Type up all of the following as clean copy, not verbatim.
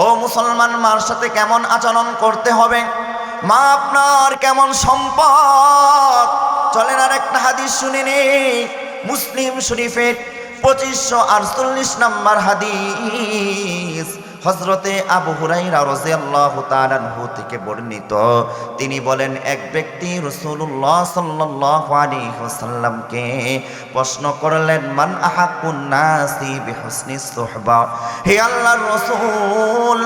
ও মুসলমান, মার সাথে কেমন আচরণ করতে হবে, মা আপনার কেমন সম্পদ। চলেন আর একটা হাদিস শুনে নেই। মুসলিম শরীফের 2548 নম্বর হাদিস, হযরতে আবু হুরায়রা রাদিয়াল্লাহু তাআলা আনহু থেকে বর্ণিত। তিনি বলেন, এক ব্যক্তি রাসূলুল্লাহ সাল্লাল্লাহু আলাইহি ওয়াসাল্লামকে প্রশ্ন করলেন, মান আহাক্কুন নাসি বিহুসনি সুহবা। হে আল্লাহর রাসূল,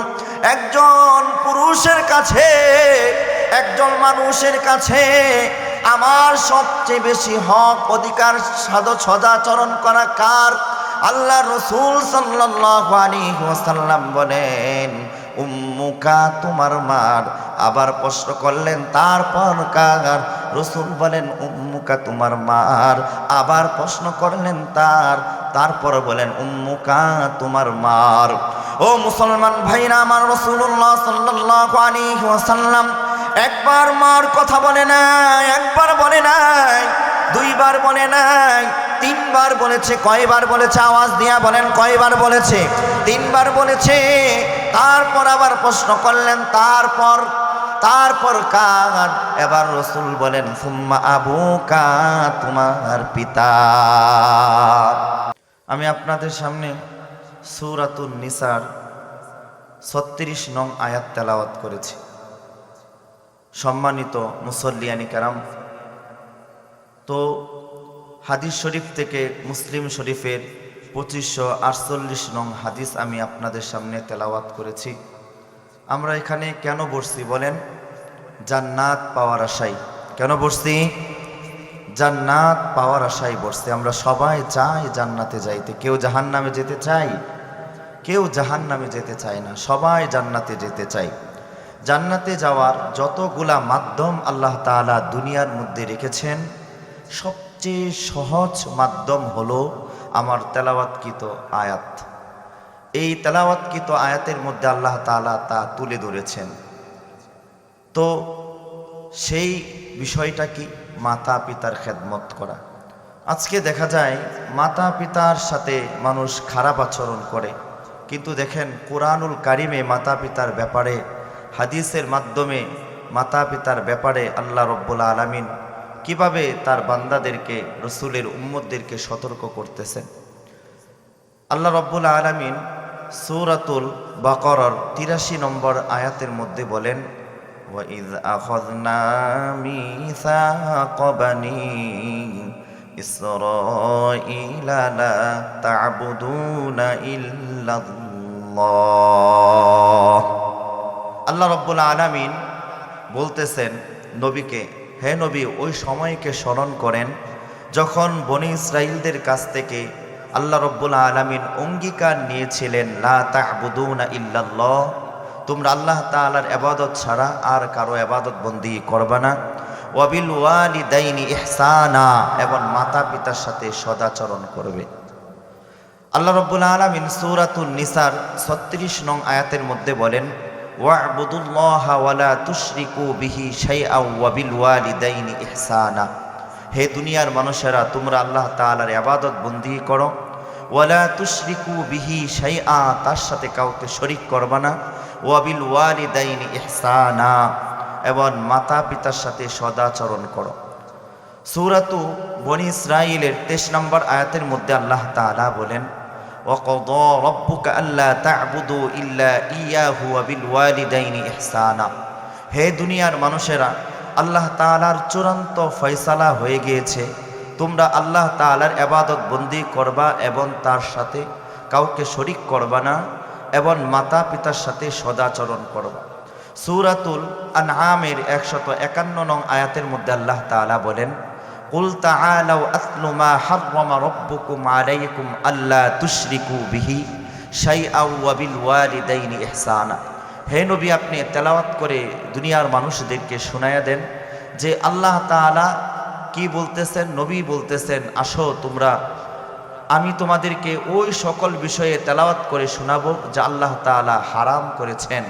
একজন পুরুষের কাছে, একজন মানুষের কাছে আমার সবচেয়ে বেশি হক অধিকার সদাচরণ করা কার? আল্লাহ রাসূল সাল্লাল্লাহু আলাইহি ওয়াসাল্লাম বলেন, উম্মুকা, তোমার মার। আবার প্রশ্ন করলেন, তারপর কার? রাসূল বলেন, উম্মুকা, তোমার মার। আবার প্রশ্ন করলেন, তারপর বলেন, উম্মুকা, তোমার মার। ও মুসলমান ভাইরা আমার, রাসূলুল্লাহ সাল্লাল্লাহু আলাইহি ওয়াসাল্লাম একবার মার কথা বলে নাই, একবার বলে নাই, দুইবার বলে নাই, তিনবার বলেছে। কয়বার বলেছে? আওয়াজ দিয়া বলেন, কয়বার বলেছে? তিনবার বলেছে। তারপর আবার প্রশ্ন করলেন, তারপর কার? এবার রাসূল বলেন, সুম্মা আবুকা, তোমার পিতা। আমি আপনাদের সামনে সূরাতুন নিসার 36 নং আয়াত তেলাওয়াত করেছি। সম্মানিত মুসল্লিয়ানি কেরাম, তো হাদিস শরীফ থেকে মুসলিম শরীফের 2548 নং হাদিস আমি আপনাদের সামনে তেলাওয়াত করেছি। আমরা এখানে কেন বসছি বলেন? জান্নাত পাওয়ার আশায়। কেন বসছি? জান্নাত পাওয়ার আশায় বসছি। আমরা সবাই চাই জান্নাতে যাইতে। কেউ জাহান্নামে যেতে চাই? কেউ জাহান্নামে যেতে চায় না, সবাই জান্নাতে যেতে চাই। জান্নাতে যাওয়ার যতগুলা মাধ্যম আল্লাহ তাআলা দুনিয়ার মধ্যে রেখেছেন, সবচেয়ে সহজ মাধ্যম হলো আমার তেলাওয়াতকৃত আয়াত। এই তেলাওয়াতকৃত আয়াতের মধ্যে আল্লাহ তাআলা তা তুলে ধরেছেন। তো সেই বিষয়টা কি? মাতা পিতার খেদমত করা। আজকে দেখা যায় মাতা পিতার সাথে মানুষ খারাপ আচরণ করে, কিন্তু দেখেন কোরআনুল কারিমে মাতা পিতার ব্যাপারে, হাদিসের মাধ্যমে মাতা পিতার ব্যাপারে আল্লাহ রব্বুল আলামিন কিভাবে তার বান্দাদেরকে, রসুলের উম্মতদেরকে সতর্ক করতেছেন। আল্লাহ রব্বুল আলামিন সূরাতুল বাকারার 83 নম্বর আয়াতের মধ্যে বলেন, ওয়াইয আখাযনা মিসাকা বানী ইসরাঈলা লা তা'বুদুনা ইল্লাল্লাহ। আল্লাহ রব্বুল আলামিন বলতেছেন নবীকে, হে নবী, ওই সময়কে স্মরণ করেন যখন বনী ইসরাঈলদের কাছ থেকে আল্লাহ রব্বুল আলামিন অঙ্গীকার নিয়েছিলেন, লা তা'বুদুনা ইল্লাল্লাহ, তোমরা আল্লাহ তাআলার ইবাদত ছাড়া আর কারো ইবাদত বন্দেগী করবে না। ওয়া বিল ওয়ালিদাইনি ইহসানা, এবং মাতা পিতার সাথে সদাচরণ করবে। আল্লাহ রব্বুল আলামিন সূরাতুন নিসার 36 নং আয়াতের মধ্যে বলেন, ওয়া'বুদুল্লাহা ওয়া লা তুশরিকু বিহি শাইআন ওয়া বিল ওয়ালিদাইনি ইহসানা। হে দুনিয়ার মানুষেরা, তোমরা আল্লাহ তাআলার ইবাদত বন্দেগী করো, ওয়া লা তুশরিকু বিহি শাইআ, তার সাথে কাউকে শরীক করবে না, ওয়া বিল ওয়ালিদাইনি ইহসানা, এবং মাতা পিতার সাথে সদাচরণ করো। সূরাতু বনী ইসরাঈলের 23 নম্বর আয়াতের মধ্যে আল্লাহ তাআলা বলেন, ওয়াকাদা রাব্বুকা আল্লা তা'বুদু ইল্লা ইয়াহু ওয়া বিল ওয়ালিদাইনি ইহসানা। হে দুনিয়ার মানুষেরা, আল্লাহ তাআলার চূড়ান্ত ফয়সালা হয়ে গিয়েছে, তোমরা আল্লাহ তাআলার ইবাদত বন্দেগী করবা এবং তার সাথে কাউকে শরীক করবা না, এবং মাতা পিতার সাথে সদাচরণ করবা। সূরাতুল আনআমের 151 নং আয়াতের মধ্যে আল্লাহ তাআলা বলেন, কুল তাআলাউ আতলু মা হাররামা রাব্বুকুম আলাইকুম আল্লা তুশরিকু বিহি শাইআন ওয়া বিল ওয়ালিদাইনি ইহসানা। হে নবী, আপনি তেলাওয়াত করে দুনিয়ার মানুষদেরকে শোনায়া দেন যে আল্লাহ তাআলা কি বলতেছেন। নবী বলতেছেন, আসো তোমরা, আমি তোমাদেরকে ওই সকল বিষয়ে তেলাওয়াত করে শোনাবো যা আল্লাহ তাআলা হারাম করেছেন।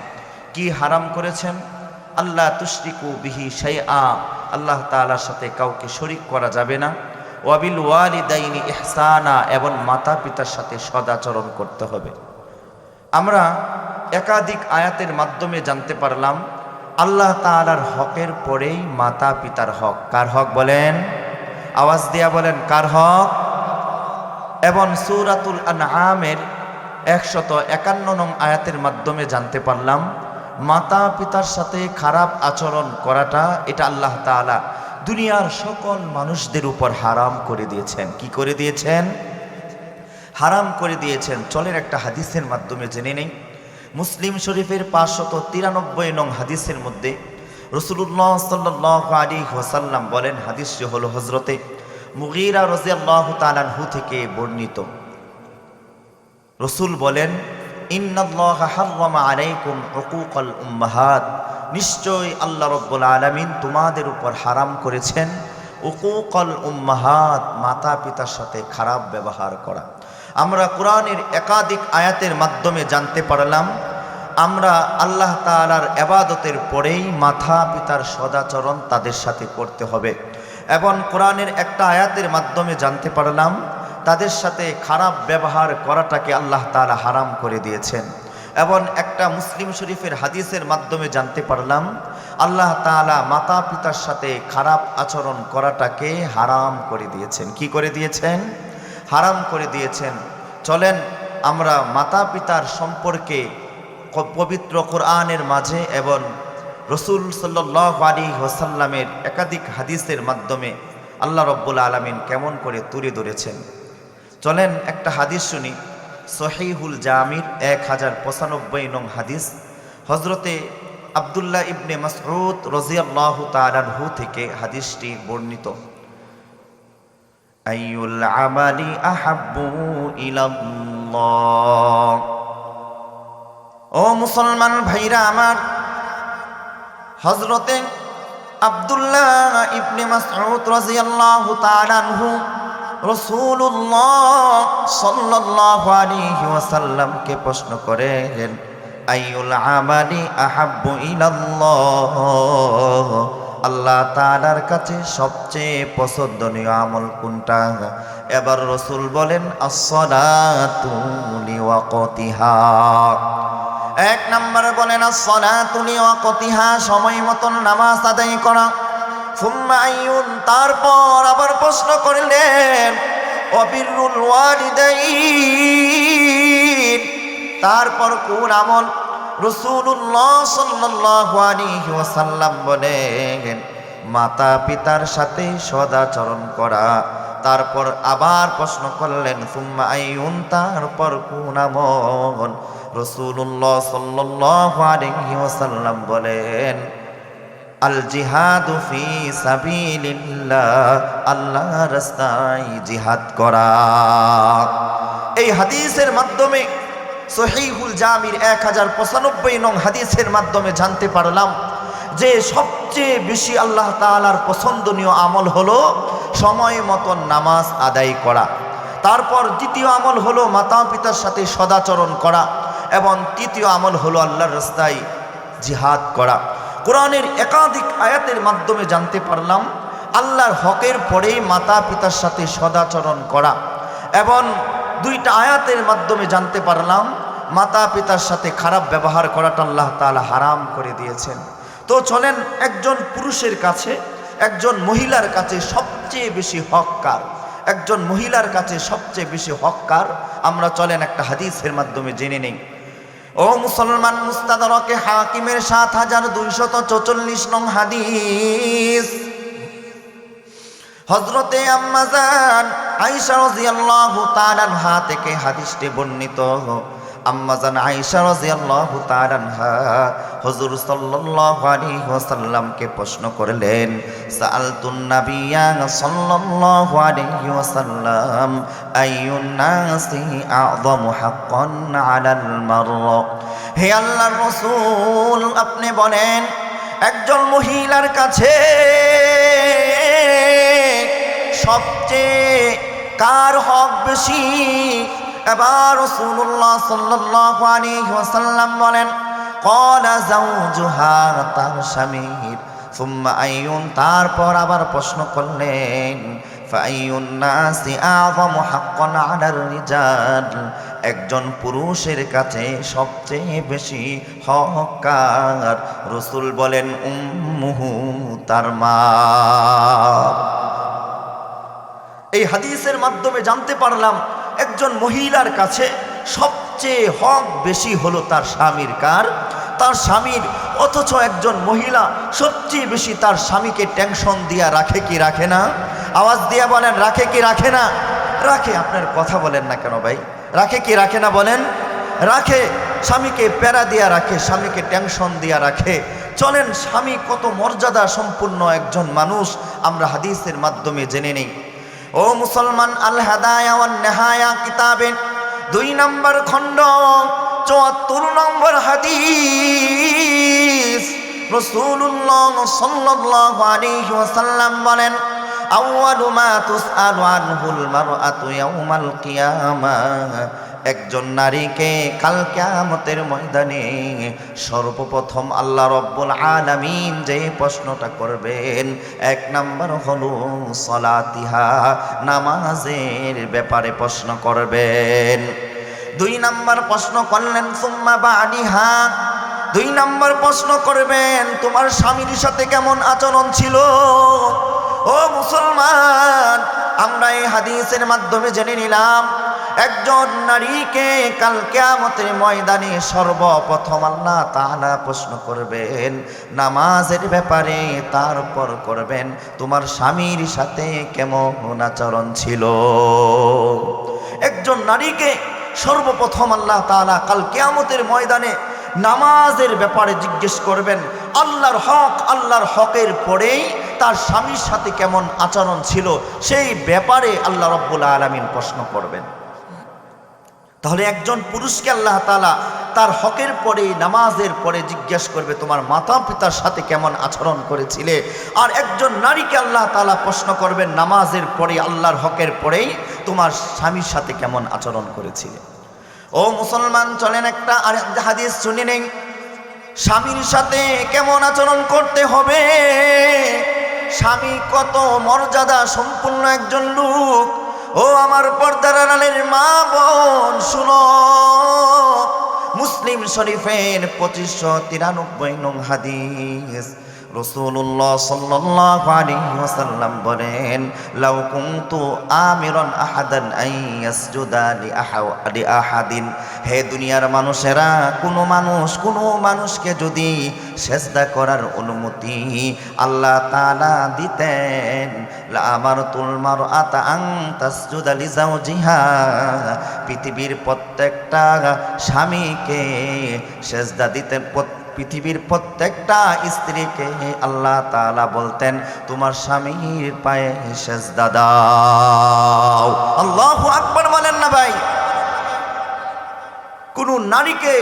কি হারাম করেছেন? আল্লাহ তুশরিকু বিহি শাইআ, আল্লাহ তাআলার সাথে কাউকে শরীক করা যাবে না, ওয়া বিল ওয়ালিদাইনি ইহসানা, এবং মাতা পিতার সাথে সদাচরণ করতে হবে। আমরা একাধিক আয়াতের মাধ্যমে জানতে পারলাম আল্লাহ তাআলার হকের পরেই মাতা পিতার হক। কার হক বলেন? আওয়াজ দিয়া বলেন, কার হক? এবং সূরাতুল আনআমের 151 নং আয়াতের মাধ্যমে জানতে পারলাম মাতা পিতার সাথে খারাপ আচরণ করাটা এটা আল্লাহ তাআলা দুনিয়ার সকল মানুষদের উপর হারাম করে দিয়েছেন। কি করে দিয়েছেন? হারাম করে দিয়েছেন। চলেন একটা হাদিসের মাধ্যমে জেনে নেই। মুসলিম শরীফের 593 নং হাদিসের মধ্যে রাসূলুল্লাহ সাল্লাল্লাহু আলাইহি ওয়াসাল্লাম বলেন, হাদিসটি হলো হযরতে মুগীরা রাদিয়াল্লাহু তাআলা আনহু থেকে বর্ণিত। রাসূল বলেন, ইন্নাল্লাহা হাররামা আলাইকুম উকুকাল উম্মাহাত, নিশ্চয় আল্লাহ রাব্বুল আলামিন তোমাদের উপর হারাম করেছেন উকুকাল উম্মাহাত, মাতা পিতার সাথে খারাপ ব্যবহার করা। আমরা কোরআনের একাধিক আয়াতের মাধ্যমে জানতে পারলাম আমরা আল্লাহ তাআলার ইবাদতের পরেই মাতা পিতার সদাচরণ তাদের সাথে করতে হবে। এবং কোরআনের একটা আয়াতের মাধ্যমে জানতে পারলাম তাদের সাথে খারাপ ব্যবহার করাটাকে আল্লাহ তাআলা হারাম করে দিয়েছেন। এবং একটা মুসলিম শরীফের হাদিসের মাধ্যমে জানতে পারলাম আল্লাহ তাআলা মাতা পিতার সাথে খারাপ আচরণ করাটাকে হারাম করে দিয়েছেন। কি করে দিয়েছেন? হারাম করে দিয়েছেন। চলেন আমরা মাতা পিতার সম্পর্কে পবিত্র কোরআনের মাঝে এবং রাসূল সাল্লাল্লাহু আলাইহি ওয়াসাল্লামের একাধিক হাদিসের মাধ্যমে আল্লাহ রাব্বুল আলামিন কেমন করে তুলে ধরেছেন। চলেন একটা হাদিস শুনি। সহিহুল জামির 1095 নং হাদিস, হযরতে আব্দুল্লাহ ইবনে মাসউদ রাদিয়াল্লাহু তাআলা আনহু থেকে হাদিসটি বর্ণিত। আইয়ুল আমালি আহাব্বু ইলাল্লাহ, ও মুসলমান ভাইরা আমার, হযরতে আব্দুল্লাহ ইবনে মাসউদ রাদিয়াল্লাহু তাআলা আনহু রাসূলুল্লাহ সাল্লাল্লাহু আলাইহি ওয়াসাল্লামকে প্রশ্ন করেন, আইয়ুল আমালি আহাব্বু ইলাল্লাহ, আল্লাহ তাআলার কাছে সবচেয়ে পছন্দনীয় আমল কোনটা? এবার রাসূল বলেন, as-salatu liwaqtiha। এক নম্বরে বলেন as-salatu liwaqtiha, সময় মতন নামাজ আদায় করা। সুম্মা আইয়ুন, তারপর আবার প্রশ্ন করলেন, ওয়াবিরুল ওয়ালিদাইন, তারপর কোন আমল? রাসূলুল্লাহ সাল্লাল্লাহু আলাইহি ওয়াসাল্লাম বলেন, মাতা পিতার সাথে সদাচরণ করা। তারপর আবার প্রশ্ন করলেন, সুম্মা আইয়ুন, তারপর কোন আমল? রাসূলুল্লাহ সাল্লাল্লাহু আলাইহি ওয়াসাল্লাম বলেন, আল জিহাদু ফি সাবিলিল্লাহ, আল্লাহর রাস্তায় জিহাদ করা। এই হাদিসের মাধ্যমে সহিহুল জামির 1095 নং হাদিসের মাধ্যমে জানতে পারলাম যে সবচেয়ে বেশি আল্লাহ তাআলার পছন্দনীয় আমল হলো সময় মতন নামাজ আদায় করা। তারপর দ্বিতীয় আমল হলো মাতা পিতার সাথে সদাচরণ করা এবং তৃতীয় আমল হলো আল্লাহর রাস্তায় জিহাদ করা। কোরআনের একাধিক আয়াতের মাধ্যমে জানতে পারলাম আল্লাহর হকের পরেই মাতা পিতার সাথে সদাচরণ করা। এবং দুইটা আয়াতের মাধ্যমে জানতে পারলাম মাতা পিতার সাথে খারাপ ব্যবহার করাটা আল্লাহ তাআলা হারাম করে দিয়েছেন। তো চলেন একজন পুরুষের কাছে একজন মহিলার কাছে সবচেয়ে বেশি হক কার? একজন মহিলার কাছে সবচেয়ে বেশি হক কার? আমরা চলেন একটা হাদিসের মাধ্যমে জেনে নেই। ও মুসলমান, মুস্তাদরাকে হাকিমের 7244 নং হাদিস, হযরতে আম্মা জান আয়েশা রাদিয়াল্লাহু তাআলা আনহা থেকে হাদিসটি বর্ণিত। আম্মা জান আয়েশা রাদিয়াল্লাহু তাআলা আনহা হুজুর সাল্লাল্লাহু আলাইহি ওয়াসাল্লামকে প্রশ্ন করলেন, সাআলতুন নাবিয়্যা সাল্লাল্লাহু আলাইহি ওয়াসাল্লাম আইয়ুন নাসি আ'যামু হাক্কান আলাল মাররা, হে আল্লাহর রাসূল আপনি বলেন একজন মহিলার কাছে সবচেয়ে কার হক বেশি? এবার রাসূলুল্লাহ সাল্লাল্লাহু আলাইহি ওয়াসাল্লাম বলেন, ক্বালা যাওজুহা, তার স্বামীর। সুম্মা আইয়ুন, তারপর আবার প্রশ্ন করলেন, ফাআইয়ুন নাসি আ'যামু হাক্কান আলার রিজাল, একজন পুরুষের কাছে সবচেয়ে বেশি হককার? রাসূল বলেন উম্মুহু, তার মা। এই হাদিসের মাধ্যমে জানতে পারলাম একজন মহিলার কাছে সবচেয়ে হক বেশি হলো তার স্বামীর কার? তার স্বামীর। অথচ একজন মহিলা সবচেয়ে বেশি তার স্বামীকে টেনশন দিয়া রাখে কি রাখে না? আওয়াজ দিয়া বলেন, রাখে কি রাখে না? রাখে। আপনার কথা বলেন না কেন ভাই? রাখে কি রাখে না বলেন? রাখে। স্বামীকে প্যারা দিয়া রাখে, স্বামীকে টেনশন দিয়া রাখে। চলেন, স্বামী কত মর্যাদা সম্পূর্ণ একজন মানুষ আমরা হাদিসের মাধ্যমে জেনে নেই। ও মুসলমান, আল হাদায়া ওয়ান নেহায়া কিতাবে 2 নম্বর খণ্ড 74 নম্বর হাদিস, রাসূলুল্লাহ সাল্লাল্লাহু আলাইহি ওয়াসাল্লাম বলেন, আউয়ালু মা তুসআলু আনহুল মারআতু ইয়াউমাল কিয়ামাহ। একজন নারীকে কাল কিয়ামতের ময়দানে সর্বপ্রথম আল্লাহ রব্বুল আলামিন যে প্রশ্নটা করবেন, 1 নম্বর হলো সালাতিহা, নামাজের ব্যাপারে প্রশ্ন করবেন। 2 নম্বর প্রশ্ন করলেন সুম্মা বাদিহা, 2 নম্বর প্রশ্ন করবেন তোমার স্বামীর সাথে কেমন আচরণ ছিল। ও মুসলমান, আমরা এই হাদিসের মাধ্যমে জেনে নিলাম একজন নারীকে কাল কিয়ামতের ময়দানে সর্বপ্রথম আল্লাহ তাআলা প্রশ্ন করবেন নামাজের ব্যাপারে, তারপর করবেন তোমার স্বামীর সাথে কেমন আচরণ ছিল। একজন নারীকে সর্বপ্রথম আল্লাহ তাআলা কাল কিয়ামতের ময়দানে নামাজের ব্যাপারে জিজ্ঞেস করবেন। আল্লাহর হক, আল্লাহর হকের পরেই তার স্বামীর সাথে কেমন আচরণ ছিল সেই ব্যাপারে আল্লাহ রাব্বুল আলামিন প্রশ্ন করবেন। তাহলে একজন পুরুষকে আল্লাহ তাআলা তার হকের পরে, নামাজের পরে জিজ্ঞেস করবে তোমার মাতা পিতার সাথে কেমন আচরণ করেছিলে। আর একজন নারীকে আল্লাহ তাআলা প্রশ্ন করবেন নামাজের পরে, আল্লাহর হকের পরেই তোমার স্বামীর সাথে কেমন আচরণ করেছিলে। ও মুসলমান, চলেন একটা আরেকটা হাদিস শুনে নেই, স্বামীর সাথে কেমন আচরণ করতে হবে। স্বামী কত মর্যাদা সম্পূর্ণ একজন লোক। ও আমার পর্দার আড়ালের মা বোন, শুনো, মুসলিম শরীফের 2593 নং হাদিস, রাসূলুল্লাহ সাল্লাল্লাহু আলাইহি ওয়াসাল্লাম বলেন, লাউ কুনতু আমিরান আহাদান আন ইয়াসজুদা লি আহাদিন। হে দুনিয়ার মানুষেরা, কোনো মানুষকে যদি সেজদা করার অনুমতি আল্লাহ তাআলা দিতেন, লা আমারতুল মারআতা আন তাসজুদা লি যাওজিহা। পৃথিবীর প্রত্যেকটা স্বামীকে সেজদা দিতেন, পৃথিবীর প্রত্যেকটা স্ত্রীকে আল্লাহ তাআলা বলতেন তোমার স্বামীর পায়ে সেজদা দাও। আল্লাহু আকবার বলেন না ভাই? কোন নারীকে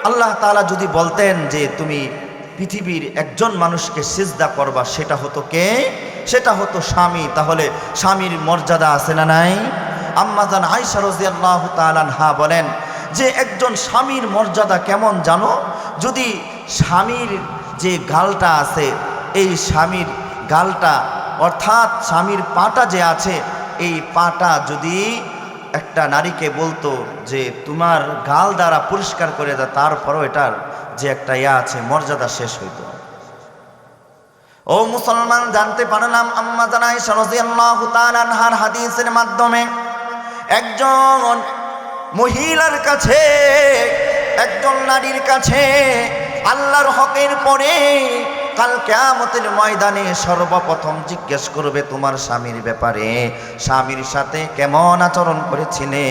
আল্লাহ তাআলা যদি বলতেন যে তুমি পৃথিবীর একজন মানুষকে সিজদা করবা, সেটা হতো কে? সেটা হতো স্বামী। তাহলে স্বামীর মর্যাদা আছে না নাই? আম্মা জান আয়েশা রাদিয়াল্লাহু তাআলা আনহা বলেন যে একজন স্বামীর মর্যাদা কেমন জানো? যদি স্বামীর যে গালটা আছে, এই স্বামীর গালটা অর্থাৎ স্বামীর পাটা যে আছে, এই পাটা যদি একটা নারীকে বলতো যে তোমার গাল দ্বারা পরিষ্কার করে দাও, তারপরও এটার যে একটা আছে মর্যাদা শেষ হইতো। ও মুসলমান, জানতে পারলাম আম্মা জান আয়েশা রাদিয়াল্লাহু তাআলা আনহার হাদিসের মাধ্যমে একজন মহিলার কাছে, একজন নারীর কাছে আল্লাহর হকের পরে কাল কিয়ামতের ময়দানে সর্বপ্রথম জিজ্ঞেস করবে তোমার স্বামীর ব্যাপারে, স্বামীর সাথে কেমন আচরণ করেছিলে।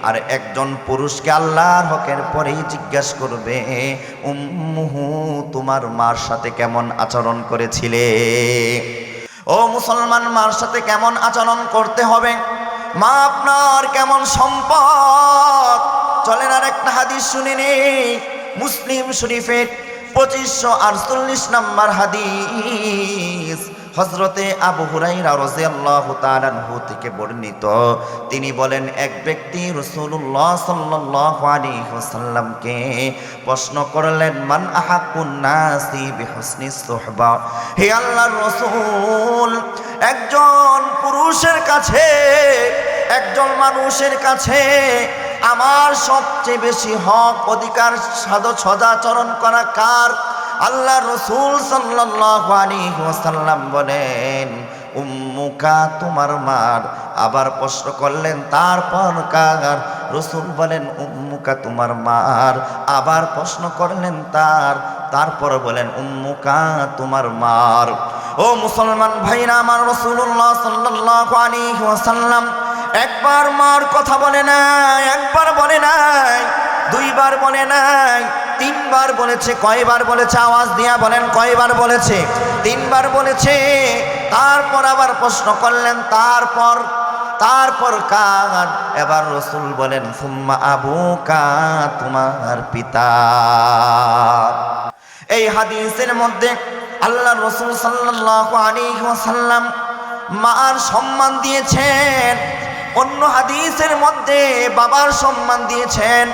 আর একজন পুরুষকে আল্লাহর হকের পরেই জিজ্ঞেস করবে উম্মুহু, তোমার মার সাথে কেমন আচরণ করেছিলে। ও মুসলমান, মার সাথে কেমন আচরণ করতে হবে, মা আপনার কেমন সম্পদ। চলেন আর একটা হাদিস শুনে নেই, মুসলিম শরীফের 2548 নম্বর হাদিস, হযরতে আবু হুরায়রা রাদিয়াল্লাহু তাআলা আনহু থেকে বর্ণিত। তিনি বলেন এক ব্যক্তি রাসূলুল্লাহ সাল্লাল্লাহু আলাইহি ওয়াসাল্লামকে প্রশ্ন করলেন মান আহাক্কুন নাসি বিহুসনিস সুহবা। হে আল্লাহর রাসূল, একজন পুরুষের কাছে, একজন মানুষের কাছে আমার সবচেয়ে বেশি হক অধিকার সদাচরণ করা কার? আল্লাহ রাসূল সাল্লাল্লাহু আলাইহি ওয়াসাল্লাম বলেন উম্মুকা, তোমার মার। আবার প্রশ্ন করলেন তারপর কার? রাসূল বলেন উম্মুকা, তোমার মার। আবার প্রশ্ন করলেন তারপর বলেন উম্মুকা, তোমার মার। ও মুসলমান ভাইরা আমার, রাসূলুল্লাহ সাল্লাল্লাহু আলাইহি ওয়াসাল্লাম একবার মার কথা বলে নাই, একবার বলে নাই, দুইবার বলে নাই, তিনবার বলেছে। কয়বার বলেছে? আওয়াজ দিয়া বলেন, কয়বার বলেছে? তিনবার বলেছে। তারপর আবার প্রশ্ন করলেন তারপর কার? এবার রাসূল বলেন সুম্মা আবুকা, তোমার পিতা। এই হাদিসের মধ্যে আল্লাহ রাসূল সাল্লাল্লাহু আলাইহি ওয়াসাল্লাম মার সম্মান দিয়েছেন, অন্য হাদিসের মধ্যে বাবার সম্মান দিয়েছেন।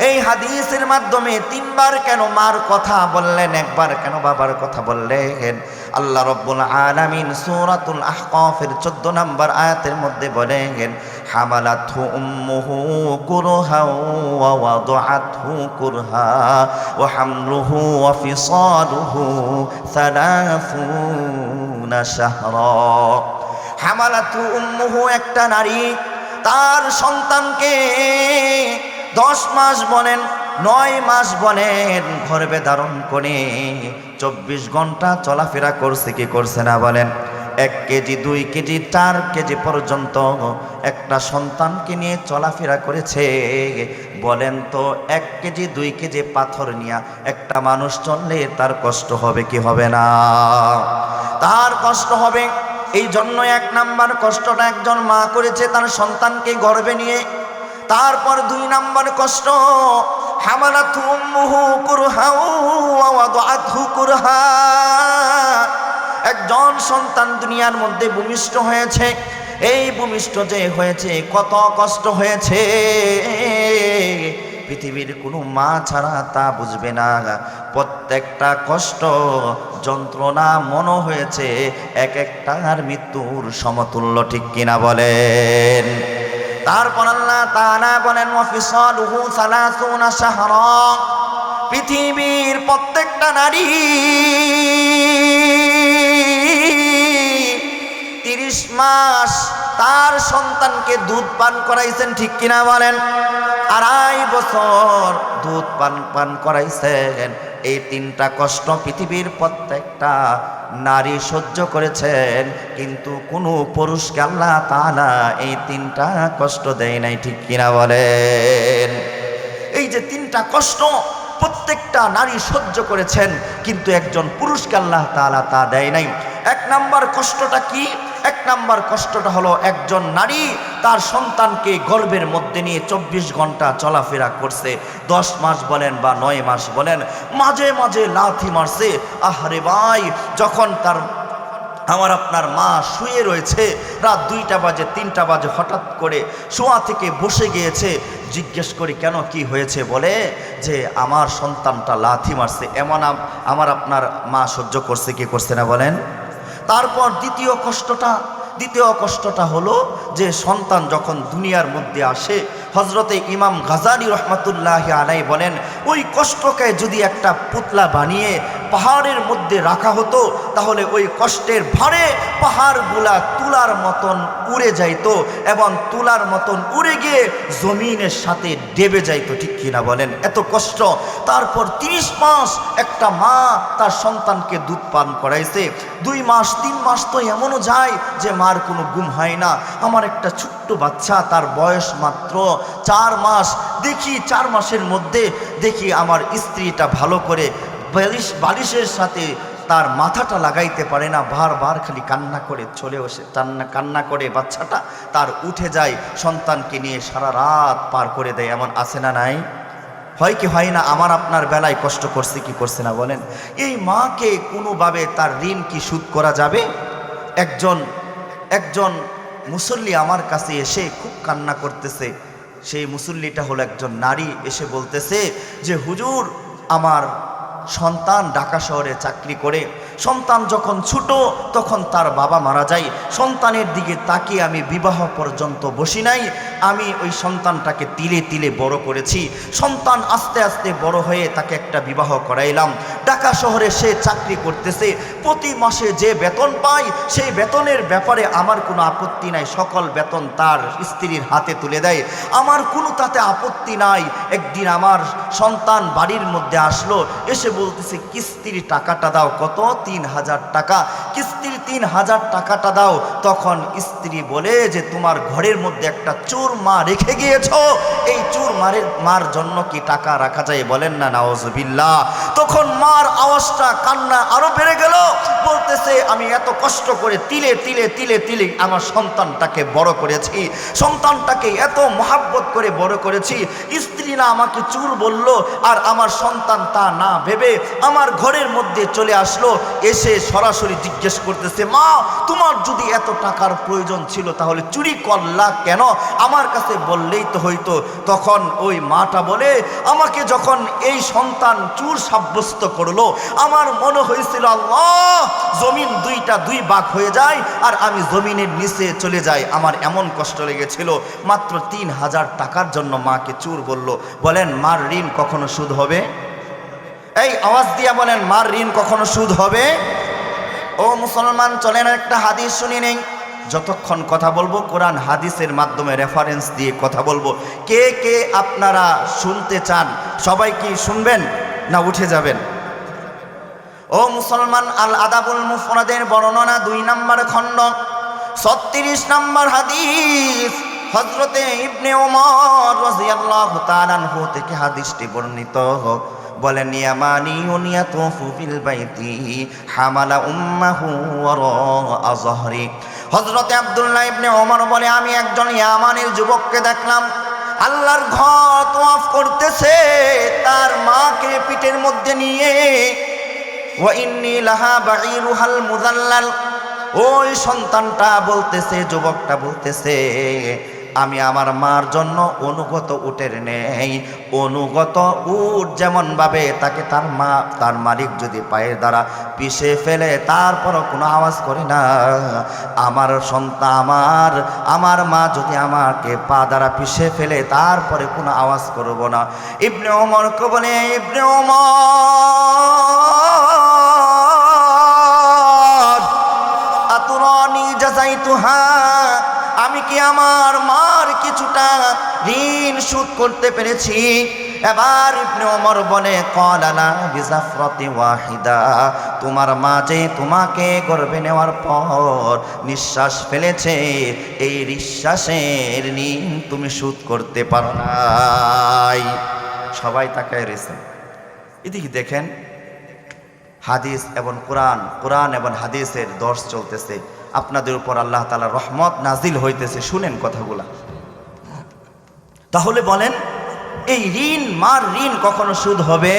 এই হাদিসের মাধ্যমে তিনবার কেন মার কথা বললেন, একবার কেন বাবার কথা বললেন? আল্লাহ রাব্বুল আলামিন সূরাতুল আহকাফের 14 নম্বর আয়াতের মধ্যে বলেন হামালাতহু উম্মুহু কুরহা ওয়া ওয়াদাআতহু কুরহা ওয়া হামলুহু ওয়া ফিসালুহু 30 শাহরা। হামালাতহু উম্মুহু, একটা নারী তার সন্তানকে 10 মাস বলেন 9 মাস বলেন গর্ভে ধারণ করে 24 ঘন্টা চলাফেরা করছে কি করছে না বলেন? 1 কেজি 2 কেজি 4 কেজি পর্যন্ত একটা সন্তানকে নিয়ে চলাফেরা করেছে। বলেন তো 1 কেজি 2 কেজি পাথর নিয়ে একটা মানুষ চললে তার কষ্ট হবে কি হবে না? তার কষ্ট হবে। এই জন্য 1 নাম্বার কষ্টটা একজন মা করেছে তার সন্তানকে গর্ভে নিয়ে। তারপর 2 নাম্বার কষ্ট হামালাতহু উম্মুহু কুরহা ওয়া ওয়াদাআতহু কুরহা, একজন সন্তান দুনিয়ার মধ্যে ভূমিষ্ঠ হয়েছে। এই ভূমিষ্ঠ যে হয়েছে কত কষ্ট হয়েছে, পৃথিবীর কোনো মা ছাড়া তা বুঝবে না। প্রত্যেকটা কষ্ট যন্ত্রণা মনে হয়েছে এক একটার মৃত্যুর সমতুল্য, ঠিক কিনা বলেন? তারপর আল্লাহ তাআলা বলেন ওয়া ফিসালুহু 30 শাহরা, পৃথিবীর প্রত্যেকটা নারী 30 মাস তার সন্তানকে দুধ পান করাইছেন, ঠিক কিনা বলেন? 2.5 বছর দুধ পান করাইছেন। এই 3টা কষ্ট পৃথিবীর প্রত্যেকটা নারী সহ্য করেছেন, কিন্তু কোনো পুরুষকে আল্লাহ তাআলা এই 3টা কষ্ট দেয় নাই, ঠিক কিনা বলেন? এই যে 3টা কষ্ট প্রত্যেকটা নারী সহ্য করেছেন, কিন্তু একজন পুরুষকে আল্লাহ তাআলা তা দেয় নাই। 1 নাম্বার কষ্টটা কি? 1 নাম্বার কষ্টটা হলো একজন নারী তার সন্তানকে গর্ভের মধ্যে নিয়ে 24 ঘন্টা চলাফেরা করছে। 10 মাস বলেন বা 9 মাস বলেন, মাঝে মাঝে লাথি মারছে। আহারে ভাই, যখন তার আমার আপনার মা শুয়ে রয়েছে, রাত 2টা বাজে 3টা বাজে, হঠাৎ করে শোয়া থেকে বসে গিয়েছে। জিজ্ঞেস করি কেন, কি হয়েছে? বলে যে আমার সন্তানটা লাথি মারছে। এমন আমার আপনার মা সহ্য করছে কি করছে না বলেন? তারপর দ্বিতীয় কষ্টটা হলো যে সন্তান যখন দুনিয়ার মধ্যে আসে, হজরতে ইমাম গাজালি রহমাতুল্লাহি আলাইহি বলেন ওই কষ্টকে যদি একটা পুতলা বানিয়ে পাহাড়ের মধ্যে রাখা হতো, তাহলে ওই কষ্টের ভারে পাহাড়গুলা তুলার মতন উড়ে যাইতো এবং তুলার মতন উড়ে গিয়ে জমিনের সাথে ডেবে যাইতো, ঠিক কিনা বলেন? এত কষ্ট। তারপর 30 মাস একটা মা তার সন্তানকে দুধ পান করাইছে। 2 মাস 3 মাস তো এমনও যায় যে মার কোনো ঘুম হয় না। আমার একটা ছোট্ট বাচ্চা, তার বয়স মাত্র 4 মাস। দেখি 4 মাসের মধ্যে দেখি আমার স্ত্রীটা ভালো করে বালিশের সাথে তার মাথাটা লাগাইতে পারে না, বারবার খালি কান্না করে চলে আসে। কান্না করে বাচ্চাটা তার উঠে যায়, সন্তানকে নিয়ে সারা রাত পার করে দেয়। এমন আছে না নাই? হয় কি হয় না? আমার আপনার বেলায় কষ্ট করছে কি করছে না বলেন? এই মাকে কোনোভাবে তার ঋণ কি শোধ করা যাবে? একজন মুসল্লি আমার কাছে এসে খুব কান্না করতেছে। সেই মুসল্লিটা হলো একজন নারী। এসে বলতেছে যে হুজুর, আমার সন্তান ঢাকা শহরে চাকরি করে। সন্তান যখন ছোট তখন তার বাবা মারা যায়। সন্তানের দিকে তাকিয়ে আমি বিবাহ পর্যন্ত বসি নাই। আমি ওই সন্তানটাকে তিলে তিলে বড় করেছি। সন্তান আস্তে আস্তে বড় হয়ে তাকে একটা বিবাহ করাইলাম। ঢাকা শহরে সে চাকরি করতেছে। প্রতি মাসে যে বেতন পায় সেই বেতনের ব্যাপারে আমার কোনো আপত্তি নাই। সকল বেতন তার স্ত্রীর হাতে তুলে দেয়, আমার কোনো তাতে আপত্তি নাই। একদিন আমার সন্তান বাড়ির মধ্যে আসলো, এসে বলতেছে কিস্তির টাকাটা দাও। কত? ৩,০০০ টাকা। কিস্তির ৩,০০০ টাকাটা দাও। তখন স্ত্রী বলে যে তোমার ঘরের মধ্যে একটা চোর মা রেখে গিয়েছ, এই চোর মার জন্য কি টাকা রাখা যায়? বলেন না নাউজুবিল্লাহ। তখন মার আওয়াজটা, কান্না আরো বেড়ে গেল। বলতেছে আমি এত কষ্ট করে তিলে তিলে তিলে তিলে আমার সন্তানটাকে বড় করেছি, সন্তানটাকে এত মহাব্বত করে বড় করেছি। স্ত্রী না আমাকে চোর বলল, আর আমার সন্তান তা না ভেবে আমার ঘরের মধ্যে চলে আসলো। এসে সরাসরি জিজ্ঞেস করতেছে, মা তোমার যদি এত টাকার প্রয়োজন ছিল তাহলে চুরি করলা কেন? আমার কাছে বললেই তো হইতো। তখন ওই মাটা বলে, আমাকে যখন এই সন্তান চোর সাব্যস্ত করলো, আমার মনে হয়েছিল আল্লাহ জমিন দুই ভাগ হয়ে যায় আর আমি জমিনের নিচে চলে যাই। আমার এমন কষ্ট লেগেছিল। মাত্র ৩,০০০ টাকার জন্য মাকে চোর বলল। বলেন মার ঋণ কখনো সুদ হবে? এই আওয়াজ দিয়া বলেন মার ঋণ কখনো সুদ হবে? ও মুসলমান, চলেন একটা হাদিস শুনি নেই। যতক্ষণ কথা বলবো কোরআন হাদিসের মাধ্যমে রেফারেন্স দিয়ে কথা বলবো। কে কে আপনারা শুনতে চান? সবাই কি শুনবেন না উঠে যাবেন? ও মুসলমান, আল আদাবুল মুফরাদের বর্ণনা ২ নম্বর খণ্ড ৩৬ নম্বর হাদিস। হযরতে ইবনে ওমর রাদিয়াল্লাহু তাআলা আনহু থেকে হাদিসটি বর্ণিত। বলেন ইয়ামানি ইয়াতুফু ফিল বাইতি হামালা উম্মাহু ওয়ারা যহরি। হযরতে আব্দুল্লাহ ইবনে ওমর বলে, আমি একজন ইয়ামানের যুবককে দেখলাম আল্লাহর ঘর তওয়াফ করতেছে, তার মাকে পিঠের মধ্যে নিয়ে। ওয়া ইন্নী লাহা বাঈরুহাল মুযাল্লাল। ওই সন্তানটা বলতেছে, যুবকটা বলতেছে, আমি আমার মার জন্য অনুগত উটের নেই। অনুগত উট যেমন ভাবে তাকে তার মালিক যদি পায়ের দ্বারা পিষে ফেলে তারপরও কোনো আওয়াজ করে না, আমার সন্তান আমার মা যদি আমাকে পা দ্বারা পিষে ফেলে তারপরে কোনো আওয়াজ করব না। ইবনে ওমরকে বলে, ইবনে ওমর আতুরানি জাযাইতুহা, আমি কি আমার মার কিছুটা ঋণ শোধ করতে পেরেছি? এবার ইবনে ওমর বলে, ক্বালা বিজাফরাতি ওয়াহিদা, তোমার মা যে তোমাকে গর্ভে নেওয়ার পর নিঃশ্বাস ফেলেছে, এই নিঃশ্বাসের ঋণ তুমি শোধ করতে পারো নাই। সবাই তাকায় রয়েছে। এদিকে দেখেন হাদিস এবং কোরআন এবং হাদিসের দর্শ চলতেছে। আপনাদের উপর আল্লাহ তাআলার রহমত নাজিল হইতেছে। শুনেন কথাগুলা। তাহলে বলেন এই ঋণ, মার ঋণ কখনো সুদ হবে?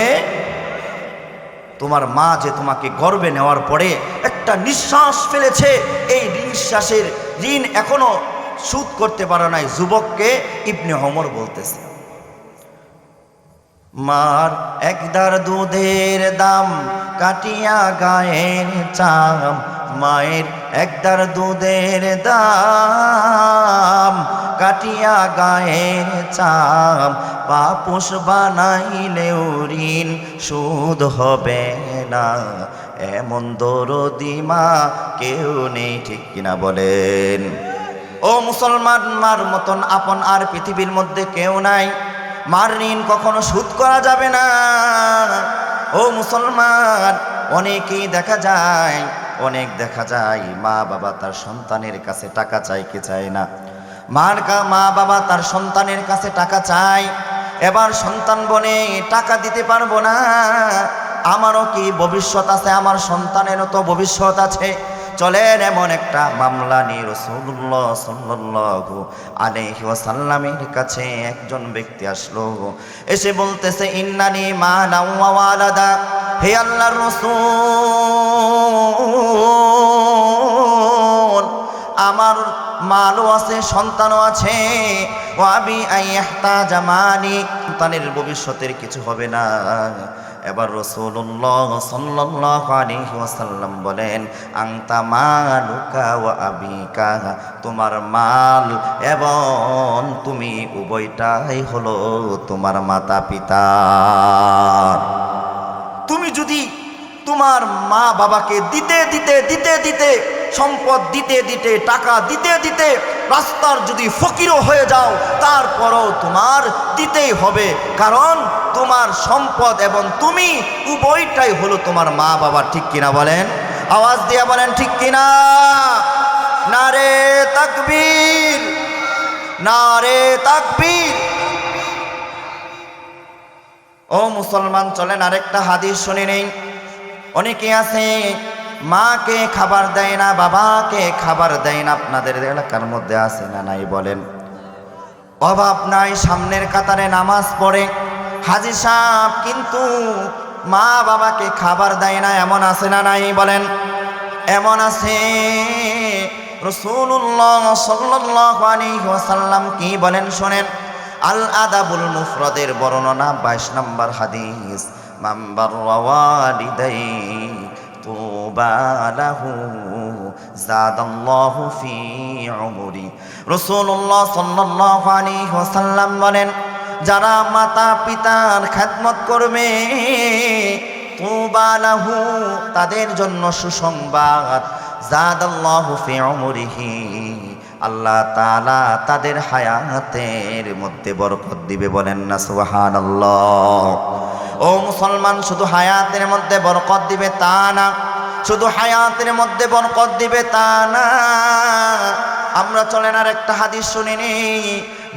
তোমার মা যে তোমাকে গর্ভে নেওয়ার পরে একটা নিঃশ্বাস ফেলেছে, এই নিঃশ্বাসের ঋণ এখনো সুদ করতে পারো নাই। যুবককে ইবনে ওমর বলতেছে, মার একদার দুধের দাম কাটিয়া গায়ের চাম, মায়ের একদার দুধের দাম কাটিয়া গায়ের চাম, পাপুষ বানাইলেও ঋণ সুদ হবে না, এমন দরদি মা কেউ নেই। ঠিক কিনা বলেন? ও মুসলমান, মার মতন আপন আর পৃথিবীর মধ্যে কেউ নাই। মার ঋণ কখনো শোধ করা যাবে না। ও মুসলমান, অনেকেই দেখা যায় মা বাবা তার সন্তানের কাছে টাকা চায় কি চায় না? মা বাবা তার সন্তানের কাছে টাকা চায়। এবার সন্তান বলে টাকা দিতে পারবো না, আমারও কি ভবিষ্যৎ আছে, আমার সন্তানেরও তো ভবিষ্যৎ আছে। চলেন এমন একটা মামলা নিয়ে রাসূলুল্লাহ সাল্লাল্লাহু আলাইহি ওয়াসাল্লামের কাছে একজন ব্যক্তি আসলো। এসে বলতেছে, ইন্নানি মালা ওয়া ওয়ালাদা, হে আল্লাহর রাসূল আমার মালও আছে, সন্তানও আছে। ওয়া আবি আইয়াহতাজা মালি, সন্তানের ভবিষ্যতের কিছু হবে না। এবার রাসূলুল্লাহ সাল্লাল্লাহু আলাইহি ওয়াসাল্লাম বলেন, আনতা মালুকা ওয়া আবিকা, তোমার মাল এবং তুমি উভয়টাই হলো তোমার মাতা পিতা। তুমি যদি তোমার মা বাবাকে দিতে দিতে দিতে দিতে সম্পদ দিতে দিতে টাকা দিতে দিতে রাস্তার যদি ফকিরও হয়ে যাও, তারপরও তোমার দিতেই হবে, কারণ তোমার সম্পদ এবং তুমি উভয়টাই হলো তোমার মা বাবা। ঠিক কিনা বলেন? আওয়াজ দিয়ে বলেন ঠিক কিনা। নারে তাকবীর, নারে তাকবীর। ও মুসলমান, চলেন আরেকটা হাদিস শুনে নেই। অনেকে আছে মাকে খাবার দেয় না, বাবাকে খাবার দেয় না। আপনাদের এলাকার মধ্যে আছে না নাই বলেন? অভাব নাই, সামনের কাতারে নামাজ পড়ে হাজী সাহেব, কিন্তু মা বাবাকে খাবার দেয় না, এমন আছে না নাই বলেন? এমন আছে। রাসূলুল্লাহ সাল্লাল্লাহু আলাইহি ওয়াসাল্লাম কি বলেন শোনেন। আল আদাবুল মুফরাদের বর্ণনা 22 নম্বর হাদিস, মান বাররা ওয়ালিদাইহি তুবা লাহু যাদাল্লাহু ফি উমরি। রাসূলুল্লাহ সাল্লাল্লাহু আলাইহি ওয়াসাল্লাম বলেন, যারা মাতা পিতার খেদমত করবে, তুবা লাহু, তাদের জন্য সুসংবাদ, যাদাল্লাহু ফি উমরিহি, আল্লাহ তাআলা তাদের হায়াতের মধ্যে বরকত দিবে। বলেন না সুবহানাল্লাহ। ও মুসলমান, শুধু হায়াতের মধ্যে বরকত দিবে তা না, শুধু হায়াতের মধ্যে বরকত দিবে তা না। আমরা চলেন আর একটা হাদিস শুনে নেই।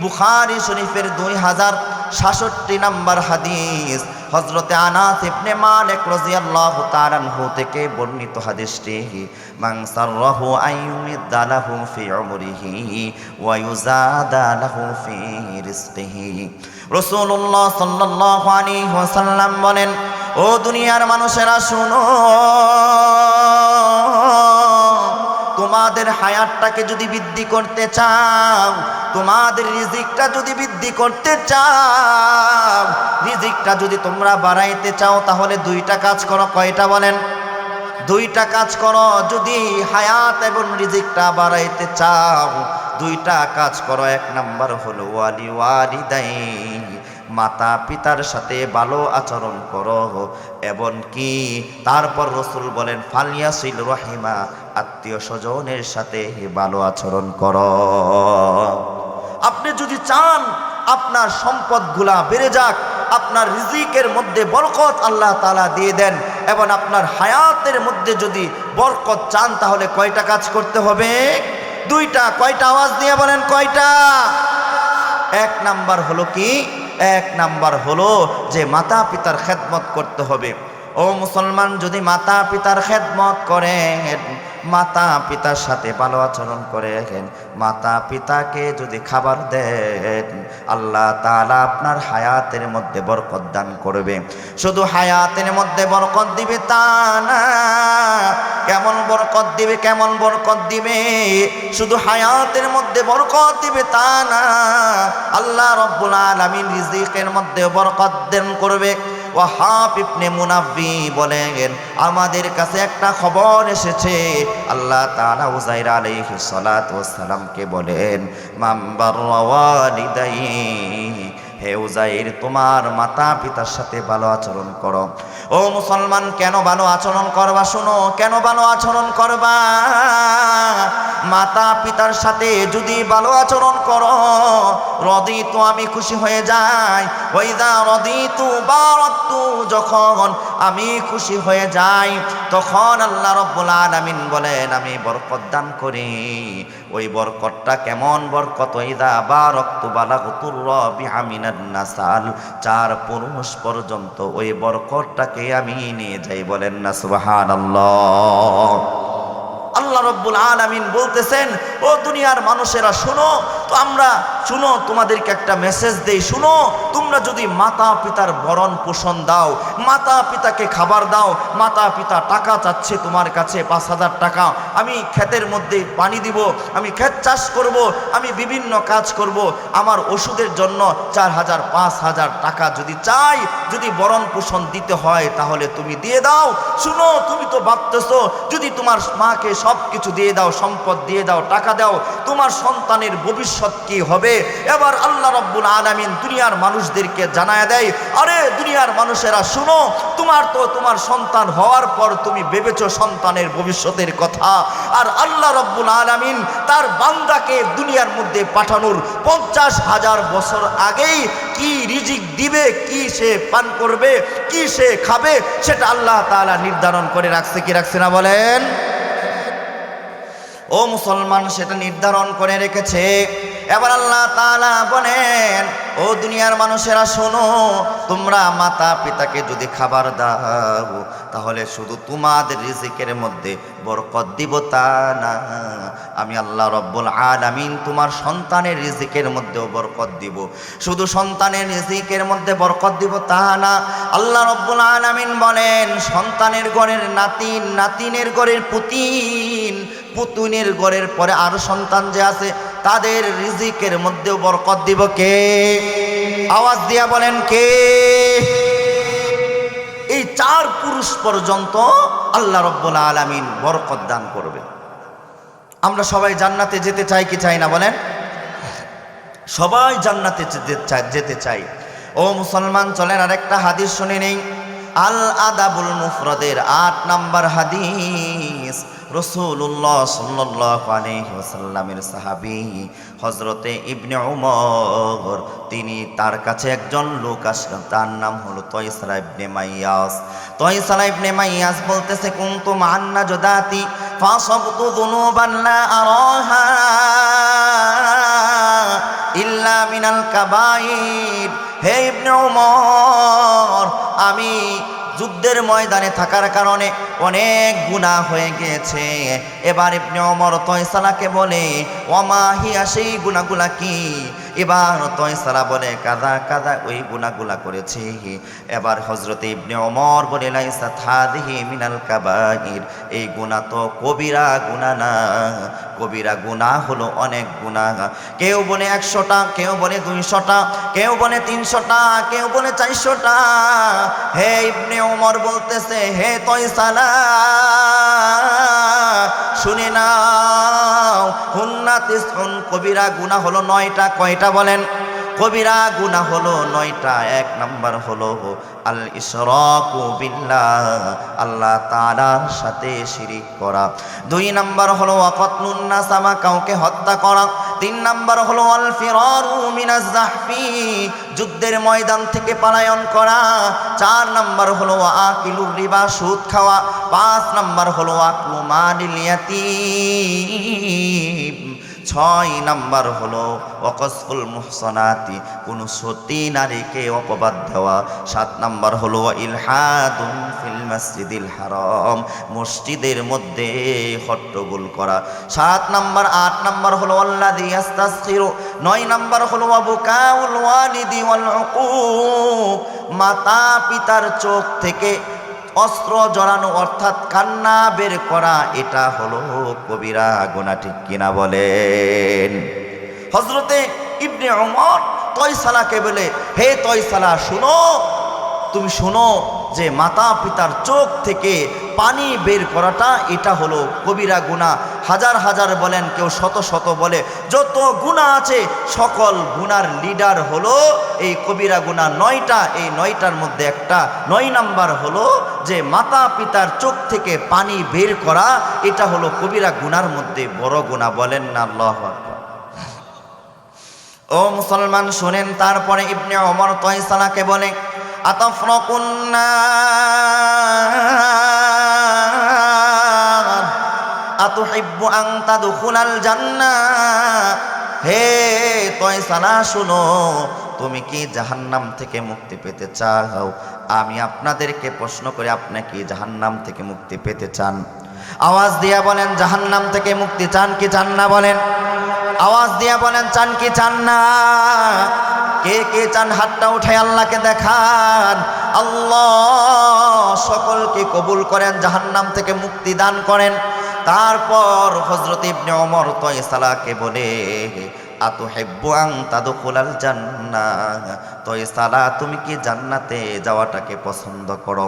বুখারী শরীফের 2066 নম্বর হাদিস, হযরতে আনাস ইবনে মালিক রাদিয়াল্লাহু তাআলা আনহু থেকে বর্ণিত হাদিসটি, মান সাররাহু আইয়ুমিদ্দা লাহু ফি উমরিহি ওয়া ইউযাদা লাহু ফি রিজকিহি। রাসূলুল্লাহ সাল্লাল্লাহু আলাইহি ওয়াসাল্লাম বলেন, ও দুনিয়ার মানুষেরা শুনো, তোমাদের হায়াতটাকে যদি বৃদ্ধি করতে চাও, তোমাদের রিজিকটা যদি বৃদ্ধি করতে চাও, রিজিকটা যদি তোমরা বাড়াইতে চাও, তাহলে দুইটা কাজ করো। কয়টা বলেন? দুইটা কাজ করো। যদি হায়াত এবং রিজিকটা বাড়াইতে চাও, দুইটা কাজ করো। এক নাম্বার হলো ওয়ালি ওয়ালিদাইহি, মাতা পিতার সাথে ভালো আচরণ করো। এবং কি তারপর রাসূল বলেন, ফালিয়াসিল রহিমা, আত্মীয় স্বজনের সাথে ভালো আচরণ করো। আপনি যদি চান আপনার সম্পদগুলা বেড়ে যাক, আপনার রিজিকের মধ্যে বরকত আল্লাহ তাআলা দিয়ে দেন, এবং আপনার হায়াতের মধ্যে যদি বরকত চান, তাহলে কয়টা কাজ করতে হবে? দুইটা। কয়টা? আওয়াজ দিয়ে বলেন কয়টা? এক নাম্বার হলো কি? এক নাম্বার হলো যে মাতা পিতার খেদমত করতে হবে। ও মুসলমান, যদি মাতা পিতার খেদমত করেন, মাতা পিতার সাথে ভালো আচরণ করেন, মাতা পিতাকে যদি খাবার দেন, আল্লাহ তাআলা আপনার হায়াতের মধ্যে বরকত দান করবে। শুধু হায়াতের মধ্যে বরকত দিবে তা না। কেমন বরকত দিবে? কেমন বরকত দিবে? শুধু হায়াতের মধ্যে বরকত দিবে তা না, আল্লাহ রাব্বুল আলামিন রিজিকের মধ্যে বরকত দান করবে। ওয়াহাব ইবনে মুনাব্বি বলেন, আমাদের কাছে একটা খবর এসেছে, আল্লাহ তাআলা উযাইর আলাইহিস সালাতু ওয়াস সালামকে বলেন, মান বাররা ওয়ালিদাইহি, হে উযাইর, তোমার মাতা পিতার সাথে ভালো আচরণ করো। ও মুসলমান, কেন ভালো আচরণ করবা? শুনো, কেন ভালো আচরণ করবা? মাতা পিতার সাথে যদি ভালো আচরণ করো, রদিতু, আমি খুশি হয়ে যাই। ওয়াইদা রদিতু বারাকতু, যখন আমি খুশি হয়ে যাই, তখন আল্লাহ রাব্বুল আলামিন বলেন, আমি বরকত দান করি। ওই বরকতটা কেমন বরকত? ওয়াইদা বারাকতু বালাগতুর রাবিআ মিনান নাসাল, 4 পুরুষ পর্যন্ত ওই বরকতটাকে আমি নিয়ে যাই। বলেন না সুবহানাল্লাহ। আল্লাহ রাব্বুল আলামিন বলতেছেন, ও দুনিয়ার মানুষেরা শোনো, তো আমরা শুনো, তোমাদেরকে একটা মেসেজ দেই, শুনো, তোমরা যদি মাতা পিতার ভরণ পোষণ দাও, মাতা পিতাকে খাবার দাও, মাতা পিতা টাকা চাচ্ছে তোমার কাছে 5,000 টাকা, আমি ক্ষেতের মধ্যে পানি দিব, আমি ক্ষেত চাষ করব, আমি বিভিন্ন কাজ করব, আমার ওষুধের জন্য 4,000 5,000 টাকা যদি চাই, যদি ভরণ পোষণ দিতে হয় তাহলে তুমি দিয়ে দাও। শুনো, তুমি তো ভাবতেছো যদি তোমার মাকে সব কিছু দিয়ে দাও, সম্পদ দিয়ে দাও, টাকা দাও, তোমার সন্তানের ভবিষ্যৎ কি হবে? এবার আল্লাহ রাব্বুল আলামিন দুনিয়ার মানুষদেরকে জানায় দেয়, আরে দুনিয়ার মানুষেরা শুনো, তোমার সন্তান হওয়ার পর তুমি ভেবেছো সন্তানের ভবিষ্যতের কথা, আর আল্লাহ রাব্বুল আলামিন তার বান্দাকে দুনিয়ার মধ্যে পাঠানোর 50,000 বছর আগেই কি রিজিক দিবে, কি সে পান করবে, কি সে খাবে, সেটা আল্লাহ তাআলা নির্ধারণ করে রাখছে কি রাখছে না বলেন? ও মুসলমান, সেটা নির্ধারণ করে রেখেছে। এবার আল্লাহ তাআলা বলেন, ও দুনিয়ার মানুষেরা শোনো, তোমরা মাতা পিতাকে যদি খাবার দাও তাহলে শুধু তোমাদের রিজিকের মধ্যে বরকত দিব তা না, আমি আল্লাহ রব্বুল আলামিন তোমার সন্তানের রিজিকের মধ্যেও বরকত দিব। শুধু সন্তানের রিজিকের মধ্যে বরকত দিব তা না, আল্লাহ রব্বুল আলামিন বলেন সন্তানের ঘরের নাতিন, নাতিনের ঘরের পুতিন, পুতুনের ঘরের পরে আরো সন্তান যে আছে তাদের রিজিকের মধ্যেও বরকত দিব কে? আওয়াজ দিয়া বলেন কে? এই 4 পুরুষ পর্যন্ত আল্লাহ রাব্বুল আলামিন বরকত দান করবে। আমরা সবাই জান্নাতে যেতে চাই কি চাই না বলেন? সবাই জান্নাতে যেতে চাই। ও মুসলমান, চলেন আরেকটা হাদিস শুনে নেই। আল আদাবুল মুফরাদের 8 নম্বর হাদিস। রাসূলুল্লাহ সাল্লাল্লাহু আলাইহি ওয়াসাল্লামের সাহাবী হযরতে ইবনে উমর, তিনি তার কাছে একজন লোক আসলেন, তার নাম হলো তয়সারা ইবনে মাইয়াস। তয়সারা ইবনে মাইয়াস বলতেছে, কুনতু মান নাজদাতি ফাসাবতু যুনুবান লা আরাহা ইল্লা মিনাল কাবাইর। হে ইবনে উমর, আমি যুদ্ধের ময়দানে থাকার কারণে অনেক গুনাহ হয়ে গিয়েছে। এবার ইবনে ওমর তয়সালাকে বলে, ওমা হিয়া, সেই গুনাহগুলা কি? এবার তয়সালা বলে, কাদা কাদা, ওই গুনাহগুলা করেছি। এবার হযরতে ইবনে ওমর বলে, লাইসাত হাযিহি মিনাল কাবাইর, এই গুনাহ তো কবিরা গুনাহ না, কবিরা গুনাহ হলো অনেক গুনাহ। কেউ বলে 100টা, কেউ বলে 200টা, কেউ বলে 300টা, কেউ বলে 400টা। হে ইবনে ওমর বলতেছে, হে তয়সালা শুনে নাও, হুন্না তিসউন, কবিরা গুনাহ হলো 9টা। কয়টা বলেন? কবিরা গুনাহ হলো 9টা। 1 নাম্বার হলো আল ইশরাকু বিল্লাহ, আল্লাহ তাআলার সাথে শিরিক করা। 2 নাম্বার হলো ওয়াকাতলুন নাসামা, কাউকে হত্যা করা। 3 নাম্বার হলো আল ফিরারু মিনাজ জাহফি, যুদ্ধের ময়দান থেকে পলায়ন করা। 4 নাম্বার হলো আকিলুর রিবা, সুদ খাওয়া। 5 নাম্বার হলো আকলু মালিল ইয়াতীম। 6 নাম্বার হলো ওয়াকসফুল মুহসানাতি, কোন সতী নারীকে অপবাদ দেওয়া। 7 নাম্বার হলো ইলহাদুন ফিল মসজিদিল হারাম, মসজিদের মধ্যে হট্টগোল করা। 7 নাম্বার। 8 নাম্বার হলো আল্লাযী ইস্তাসখিরু। 9 নাম্বার হলো ওয়াবুকাউল ওয়ালিদি ওয়াল উকুক, মাতা পিতার চোখ থেকে অস্ত্র জড়ানো অর্থাৎ কান্না বের করা, এটা হলো কবিরা গুনাহ। ঠিক কিনা বলেন? হযরতে ইবনে ওমর তয়সালাকে বলে, হে তয়সালা শুনো, তুমি শুনো যে মাতা পিতার চোখ থেকে পানি বের করাটা এটা হলো কবিরা গুনাহ। হাজার হাজার বলেন, কেউ শত শত বলে, যত গুনাহ আছে সকল গুনার লিডার হলো এই কবিরা গুনাহ 9টা। এই 9টার মধ্যে একটা 9 নাম্বার হলো যে মাতা পিতার চোখ থেকে পানি বের করা, এটা হলো কবিরা গুনার মধ্যে বড় গুনাহ। বলেন না আল্লাহু আকবার। ও মুসলমান শুনেন, তারপরে ইবনে ওমর তয়সালাকে বলে, আতাফরাকুন নার আতুহিব্বু আন তাদখুলাল জান্নাহ। হে তয়সালা শুনো, তুমি কি জাহান্নাম থেকে মুক্তি পেতে চাও? আমি আপনাদেরকে প্রশ্ন করি, আপনি কি জাহান্নাম থেকে মুক্তি পেতে চান? আওয়াজ দিয়া বলেন, জাহান্নাম থেকে মুক্তি চান কি চান না বলেন? আওয়াজ দিয়ে বলেন চান কি চান না? কে কে চান হাতটা উঠে আল্লাহকে দেখান। আল্লাহ সকলকে কবুল করেন, জাহান্নাম থেকে মুক্তি দান করেন। তারপর হযরত ইবনে ওমর তয়সালাকে বলে, আতুহিব্বু আন তাদখুলাল জান্নাহ, তয়সালা তুমি কি জান্নাতে যাওয়াটাকে পছন্দ করো?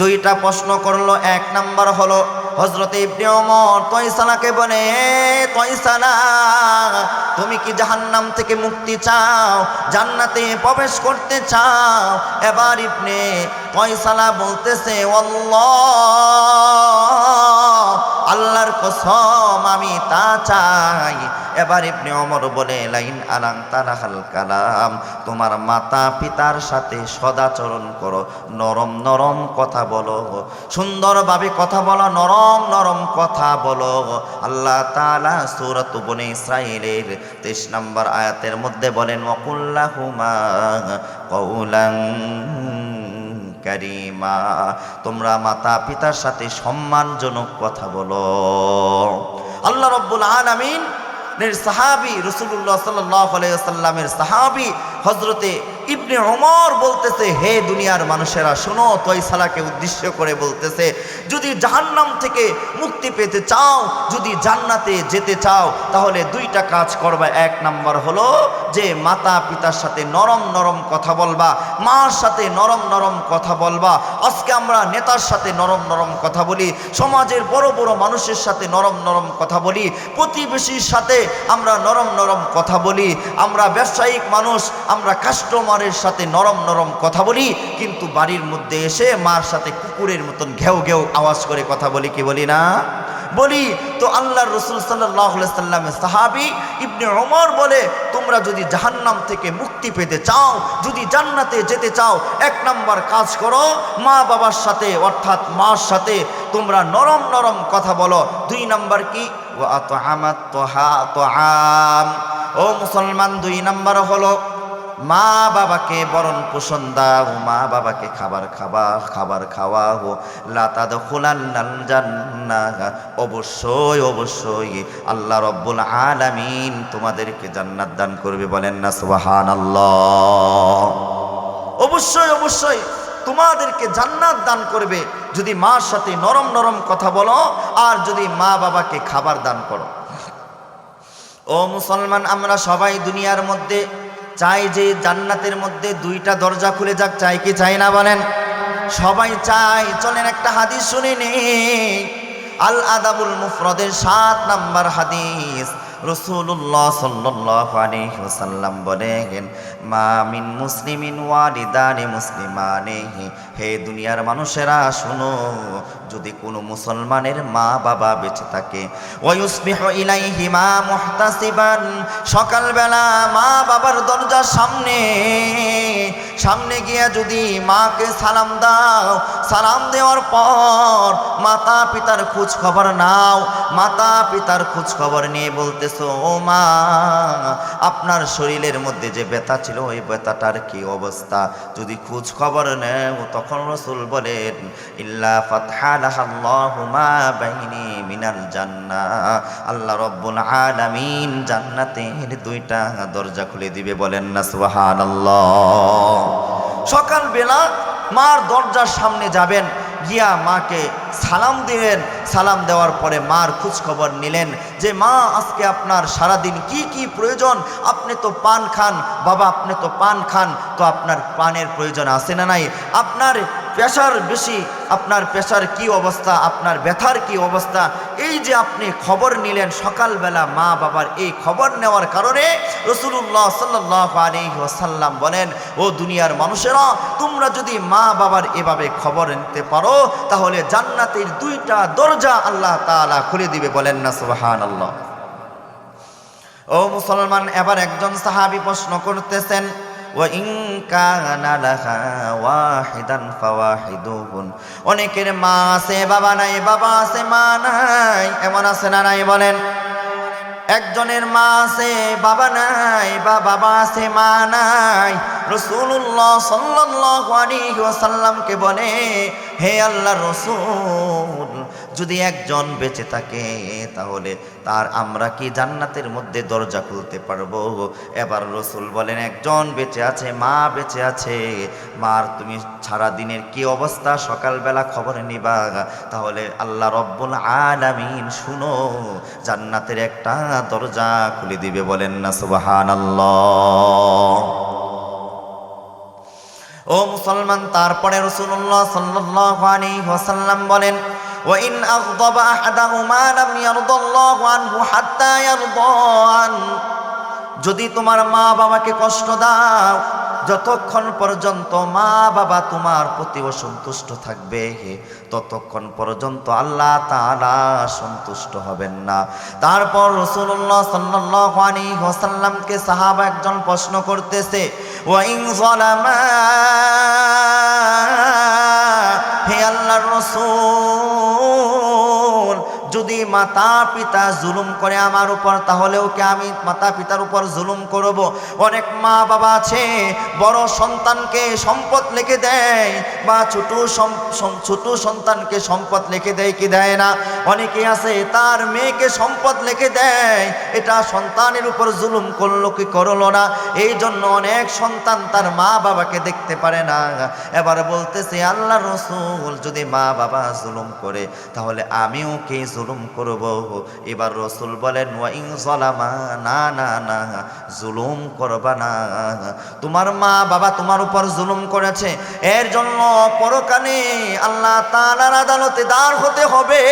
দুইটা প্রশ্ন করলো। এক নাম্বার হলো হযরত ইবনে ওমর তয়সালাকে বলে, তয়সালা তুমি কি জাহান্নাম থেকে মুক্তি চাও, জান্নাতে প্রবেশ করতে চাও? এবার ইবনে তয়সালা বলতেছে, আল্লাহ, আল্লাহর কসম আমি তা চাই। এবার ইবনে ওমর বলে, লাইন আলাং তালাহাল কালাম, তোমার মাতা পিতার সাথে সদাচরণ করো, নরম নরম কথা বলো, সুন্দরভাবে কথা বলো, নরম নরম কথা বলো। আল্লাহ তাআলা সূরাত বনী ইসরাঈলের 23 নম্বর আয়াতের মধ্যে বলেন, ওয়াকুল্লাহুমা কওলান কারীমা, তোমরা মাতা পিতার সাথে সম্মানজনক কথা বলো। আল্লাহ রাব্বুল আলামিন সাহাবী রাসূলুল্লাহ সাল্লাল্লাহু আলাইহি ওয়াসাল্লামের সাহাবী হযরতে ইবনে ওমর বলতেছে, হে দুনিয়ার মানুষেরা শোনো, তয়সালাকে উদ্দেশ্য করে বলতেছে, যদি জাহান্নাম থেকে মুক্তি পেতে চাও, যদি জান্নাতে যেতে চাও, তাহলে দুইটা কাজ করবা। এক নাম্বার হলো যে মাতা পিতার সাথে নরম নরম কথা বলবা, মার সাথে নরম নরম কথা বলবা। আজকে আমরা নেতার সাথে নরম নরম কথা বলি, সমাজের বড় বড় মানুষের সাথে নরম নরম কথা বলি, প্রতিবেশীর সাথে আমরা নরম নরম কথা বলি, আমরা ব্যবসায়িক মানুষ, আমরা কাস্টমারের সাথে নরম নরম কথা বলি, কিন্তু বাড়ির মধ্যে এসে মার সাথে কুকুরের মতন ঘেউ ঘেউ আওয়াজ করে কথা বলি, কি বলি না? বলি। তো আল্লাহর রাসূল সাল্লাল্লাহু আলাইহি ওয়াসাল্লামের সাহাবী ইবনে ওমর বলে, তোমরা যদি জাহান্নাম থেকে মুক্তি পেতে চাও, যদি জান্নাতে যেতে চাও, এক নাম্বার কাজ করো, মা বাবার সাথে অর্থাৎ মার সাথে তোমরা নরম নরম কথা বলো। দুই নাম্বার কি? ওয়া আতআমাত তাআম, ও মুসলমান, দুই নাম্বার হলো মা বাবাকে বরণ পোষণ দাও, মা বাবাকে খাবার খাওয়াও। লা তাদখুলান্নাল জান্নাহ, অবশ্যই অবশ্যই আল্লাহ রাব্বুল আলামিন তোমাদেরকে জান্নাত দান করবে, বলেন না সুবহানাল্লাহ। অবশ্যই অবশ্যই তোমাদেরকে জান্নাত দান করবে যদি মার সাথে নরম নরম কথা বলো আর যদি মা বাবাকে খাবার দান করো। ও মুসলমান, আমরা সবাই দুনিয়ার মধ্যে চাই যে জান্নাতের মধ্যে দুইটা দরজা খুলে যাক, চাই কি চাই না বলেন? সবাই চাই। চলেন একটা হাদিস শুনে নেই। আল আদাবুল মুফরাদের 7 নম্বর হাদিস, রাসূলুল্লাহ সাল্লাল্লাহু আলাইহি ওয়াসাল্লাম বলেন, মা মিন মুসলিমিন ওয়ালিদানি মুসলিমানি, হে দুনিয়ার মানুষেরা শুনো, যদি কোনো মুসলমানের মা বাবা বেঁচে থাকে, ওয়ায়ুসবিহু ইলাইহিমা মুহতাসিবান, সকালবেলা মা বাবার দরজার সামনে গিয়ে যদি মাকে সালাম দাও, সালাম দেওয়ার পর মাতা পিতার খোঁজ খবর নাও, মাতা পিতার খোঁজ খবর নিয়ে বলতেছো, ও মা, আপনার শরীরের মধ্যে যে ব্যথা ছিল ওই ব্যথাটার কি অবস্থা, যদি খোঁজ খবর নেও, তখন রাসূল বলেন, ইল্লা ফাতহালাহাল্লাহু মা বাইনি মিনাল জান্নাহ, আল্লাহ রাব্বুল আলামিন জান্নাতের দুইটা দরজা খুলে দিবে, বলেন না সুবহানাল্লাহ। সকালবেলা মার দরজার সামনে যাবেন, গিয়া মাকে সালাম দিলেন, সালাম দেওয়ার পরে মার খোঁজ খবর নিলেন যে মা, আজকে আপনার সারাদিন কি কি প্রয়োজন, আপনি তো পান খান বাবা, আপনি তো পান খান, তো আপনার পানের প্রয়োজন আছে না নাই, আপনার প্রেশার বেশি, আপনার প্রেশার কি অবস্থা, আপনার ব্যথার কি অবস্থা, এই যে আপনি খবর নিলেন সকালবেলা মা বাবার, এই খবর নেওয়ার কারণে রাসূলুল্লাহ সাল্লাল্লাহু আলাইহি ওয়াসাল্লাম বলেন, ও দুনিয়ার মানুষেরা, তোমরা যদি মা বাবার এভাবে খবর নিতে পারো, তাহলে জান্নাতের দুইটা দরজা আল্লাহ তাআলা খুলে দিবে, বলেন না সুবহানাল্লাহ। ও মুসলমান, এবার একজন সাহাবী প্রশ্ন করতেছেন, ওয়া ইন কানা লাহা ওয়াহিদান ফাওয়াহিদুন, অনেকের মা আছে বাবা নাই, বাবা আছে মা নাই, এমন আছে না নাই বলেন? একজনের মা আছে বাবা নাই, বা বাবা আছে মা নাই, রাসূলুল্লাহ সাল্লাল্লাহু আলাইহি ওয়াসাল্লামকে বলে, হে আল্লাহর রাসূল, যদি একজন বেঁচে থাকে তাহলে আমরা কি জান্নাতের মধ্যে দরজা খুলতে পারবো? এবার রাসূল বলেন, একজন বেঁচে আছে, মা বেঁচে আছে, মার তুমি সারা দিনের কি অবস্থা সকালবেলা খবর নিবা, তাহলে আল্লাহ রব্বুল আলামিন শুনো জান্নাতের একটা দরজা খুলে দিবে। বলেন না সুবহানাল্লাহ। ও মুসলমান, তারপরে রাসূলুল্লাহ সাল্লাল্লাহু আলাইহি ওয়াসাল্লাম বলেন, ওয়া ইন আগদাবা আহাদাহুমা লাম ইয়ারদাল্লাহু আনহু হাত্তা ইয়ারদান। যদি তোমার মা বাবাকে কষ্ট দাও, যতক্ষণ পর্যন্ত মা বাবা তোমার প্রতি অসন্তুষ্ট থাকবে, ততক্ষণ পর্যন্ত আল্লাহ তাআলা সন্তুষ্ট হবেন না। তারপর রাসূলুল্লাহ সাল্লাল্লাহু আলাইহি ওয়াসাল্লামকে সাহাবা একজন প্রশ্ন করতেছে, ওয়া ইন যালামা, হে আল্লাহর রাসূল, যদি মাতা পিতা জুলুম করে আমার উপর, তাহলেও কি আমি মাতা পিতার উপর জুলুম করব? অনেক মা বাবা আছে বড় সন্তানকে সম্পদ লিখে দেয়, বা ছোট সন্তানকে সম্পদ লিখে দেয় কি দেয় না? অনেকে আছে তার মেয়েকে সম্পদ লিখে দেয়, এটা সন্তানের উপর জুলুম করলো কি করলো না? এই জন্য অনেক সন্তান তার মা বাবাকে দেখতে পারে না। এবার বলতেছে, আল্লাহর রাসূল, যদি মা বাবা জুলুম করে তাহলে আমিও কি জুলুম করব? এবার রাসূল বলেন, ওয়া ইন যালামা, না না না, জুলুম করবা না। তোমার মা বাবা তোমার উপর জুলুম করেছে, এর জন্য পরকালে আল্লাহ তাআলার আদালতে দাঁড় হতে হবে।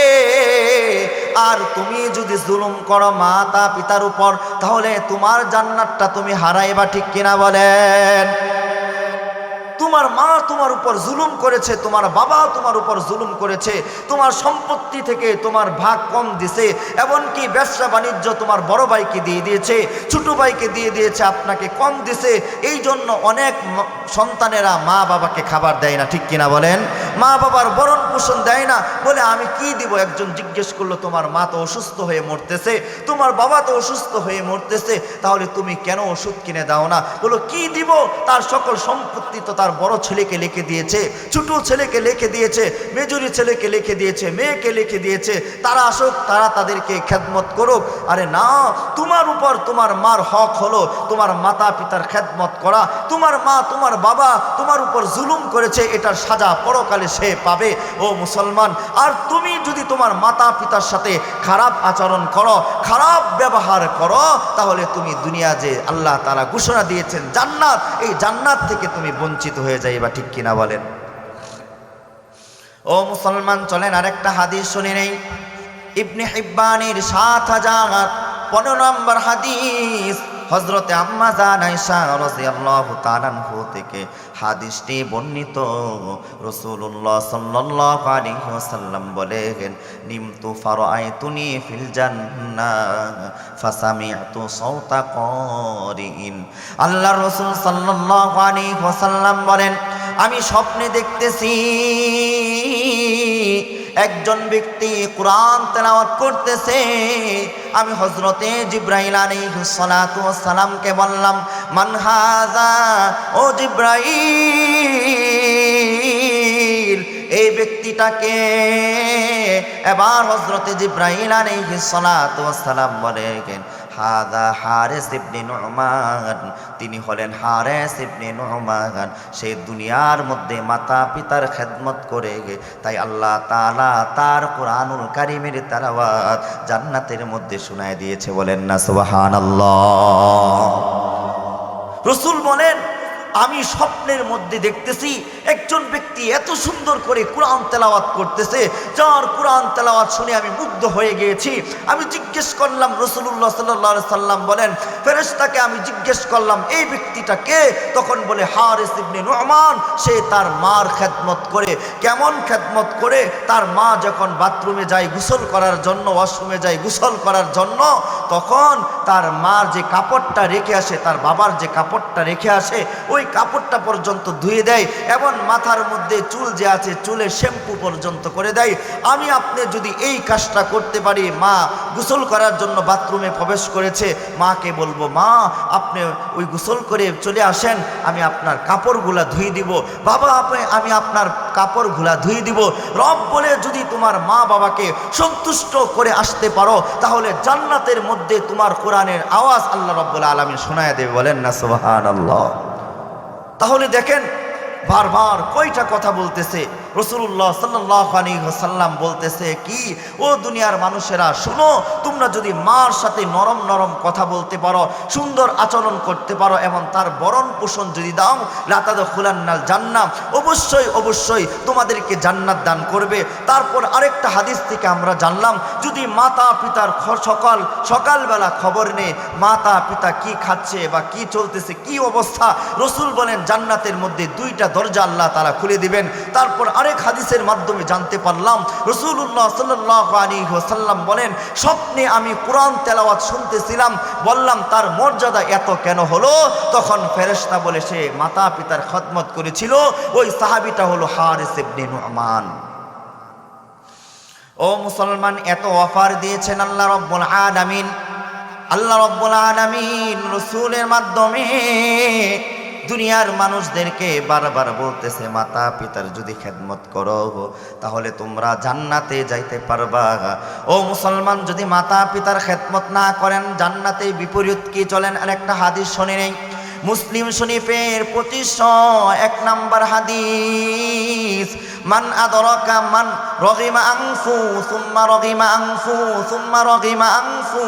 আর তুমি যদি জুলুম করো মাতা পিতার উপর, তাহলে তোমার জান্নাতটা তুমি হারাইবা, ঠিক কিনা বলেন? তোমার মা তোমার উপর জুলুম করেছে, তোমার বাবা তোমার উপর জুলুম করেছে, তোমার সম্পত্তি থেকে তোমার ভাগ কম দিছে, এমনকি ব্যবসা বাণিজ্য তোমার বড় ভাইকে দিয়ে দিয়েছে, ছোট ভাইকে দিয়ে দিয়েছে, আপনাকে কম দিছে। এই জন্য অনেক সন্তানেরা মা বাবাকে খাবার দেয় না, ঠিক কিনা বলেন? মা বাবার ভরণ পোষণ দেয় না, বলে আমি কি দিব? একজন জিজ্ঞেস করলো, তোমার মা তো অসুস্থ হয়ে মরতেছে, তোমার বাবা তো অসুস্থ হয়ে মরতেছে, তাহলে তুমি কেন ওষুধ কিনে দাও না? বলো, কি দিব? তার সকল সম্পত্তি তো তার বড় ছেলেকে লিখে দিয়েছে, ছোট ছেলেকে লিখে দিয়েছে, মেজুরি ছেলেকে লিখে দিয়েছে, মেয়েকে লিখে দিয়েছে, তারা আসুক, তারা তাদেরকে খেদমত করুক। আরে না, তোমার উপর তোমার মার হক হলো তোমার মাতা পিতার খেদমত করা। তোমার মা তোমার বাবা তোমার উপর জুলুম করেছে, এটার সাজা পরকালে সে পাবে। ও মুসলমান, আর তুমি যদি তোমার মাতা পিতার সাথে খারাপ আচরণ করো, খারাপ ব্যবহার করো, তাহলে তুমি দুনিয়া যে আল্লাহ তাআলা ঘোষণা দিয়েছেন জান্নাত, এই জান্নাত থেকে তুমি বঞ্চিত হয়ে যাইবা, ঠিক কিনা বলেন? ও মুসলমান, চলেন আরেকটা হাদিস শুনে নেই। ইবনে হিব্বানের ৭,০১৫ নম্বর হাদিস, হযরতে আম্মা জান আয়েশা রাদিয়াল্লাহু তাআলা আনহা থেকে হাদিসটি বর্ণিত। রাসূলুল্লাহ সাল্লাল্লাহু আলাইহি ওয়াসাল্লাম বলেন, নিমতু ফারাআইতুনি ফিল জান্নাহ ফাসামি'তু সাওতা কারিইন। আল্লাহর রাসূল সাল্লাল্লাহু আলাইহি ওয়াসাল্লাম বলেন, আমি স্বপ্নে দেখতেছি একজন ব্যক্তি কোরআন তেলাওয়াত করতেছে। আমি হযরতে জিবরাইল আলাইহিস সালাতু ওয়াস সালামকে বললাম, মান হাযা? ও জিবরাইল, এই ব্যক্তিটাকে? এবার হযরতে জিবরাইল আলাইহিস সালাতু ওয়াস সালাম বলেন, হাদা হারিস ইবনে নু'মান, তিনি হলেন হারিস ইবনে নু'মান। সে দুনিয়ার মধ্যে মাতা পিতার খেদমত করে, তাই আল্লাহ তাআলা তার কোরআনুল কারীমের তেলাওয়াত জান্নাতের মধ্যে শোনায় দিয়েছে। বলেন না সুবহানাল্লাহ। রাসূল বলেন, আমি স্বপ্নের মধ্যে দেখতেছি একজন ব্যক্তি এত সুন্দর করে কোরআন তেলাওয়াত করতেছে, যার কোরআন তেলাওয়াত শুনে আমি মুগ্ধ হয়ে গিয়েছি। আমি জিজ্ঞেস করলাম, রাসূলুল্লাহ সাল্লাল্লাহু আলাইহি সাল্লাম বলেন, ফেরেশতাকে আমি জিজ্ঞেস করলাম, এই ব্যক্তিটা কে? তখন বলে, হারিস ইবনে নু'মান। সে তার মার খেদমত করে। কেমন খেদমত করে? তার মা যখন বাথরুমে যায় গোসল করার জন্য, ওয়াশরুমে যায় গোসল করার জন্য, তখন তার মার যে কাপড়টা রেখে আসে, তার বাবার যে কাপড়টা রেখে আসে, ওই ওই কাপড়টা পর্যন্ত ধুয়ে দেয় এবং মাথার মধ্যে চুল যে আছে চুলে শ্যাম্পু পর্যন্ত করে দেয়। আমি আপনি যদি এই কাজটা করতে পারি, মা গোসল করার জন্য বাথরুমে প্রবেশ করেছে, মাকে বলবো মা আপনি ওই গোসল করে চলে আসেন, আমি আপনার কাপড়গুলা ধুয়ে দিব। বাবা আমি আপনার কাপড়গুলা ধুয়ে দিব। রব বলে যদি তোমার মা বাবাকে সন্তুষ্ট করে আসতে পারো, তাহলে জান্নাতের মধ্যে তোমার কোরআনের আওয়াজ আল্লাহ রাব্বুল আলামিন শোনায় দেবে। বলেন না সুবহানাল্লাহ। তাহলে দেখেন বারবার কয়টা কথা বলতেছে রাসূলুল্লাহ সাল্লাল্লাহু আলাইহি ওয়াসাল্লাম, বলতেছে কি ও দুনিয়ার মানুষেরা শোনো, তোমরা যদি মার সাথে নরম নরম কথা বলতে পারো, সুন্দর আচরণ করতে পারো এবং তার বরণ পোষণ যদি দাও, লা তাদখুলান্নাল জান্নাহ, অবশ্যই অবশ্যই তোমাদেরকে জান্নাত দান করবে। তারপর আরেকটা হাদিস থেকে আমরা জানলাম, যদি মাতা পিতার সকালবেলা খবর নেই মাতা পিতা কি খাচ্ছে বা কি চলতেছে কি অবস্থা, রাসূল বলেন জান্নাতের মধ্যে দুইটা দরজা আল্লাহ তাআলা খুলে দিবেন। তারপর আরেক হাদিসের মাধ্যমে জানতে পারলাম রাসূলুল্লাহ সাল্লাল্লাহু আলাইহি ওয়াসাল্লাম বলেন, স্বপ্নে আমি কোরআন তেলাওয়াত শুনতেছিলাম, বললাম তার মর্যাদা এত কেন হলো? তখন ফেরেশতা বলে সে মাতা পিতার খেদমত করেছিল। ওই সাহাবীটা হলো হারিস ইবনে নু'মান। ও মুসলমান, এত অফার দিয়েছেন আল্লাহ রাব্বুল আলামিন। আল্লাহ রাব্বুল আলামিন রাসূলের মাধ্যমে দুনিয়ার মানুষদেরকে বারবার বলতেছে মাতা পিতার যদি খেদমত করো তাহলে তোমরা জান্নাতে যাইতে পারবা। ও মুসলমান, যদি মাতা পিতার খেদমত না করেন জান্নাতে বিপরীত কি চলেন। আর একটা হাদিস শুনে নেই, মুসলিম শরীফের 2501 নম্বর হাদিস, মান আদরাকা মান রগিমা আনফু সুম্মা রগিমা আনফু সুম্মা রগিমা আনফু।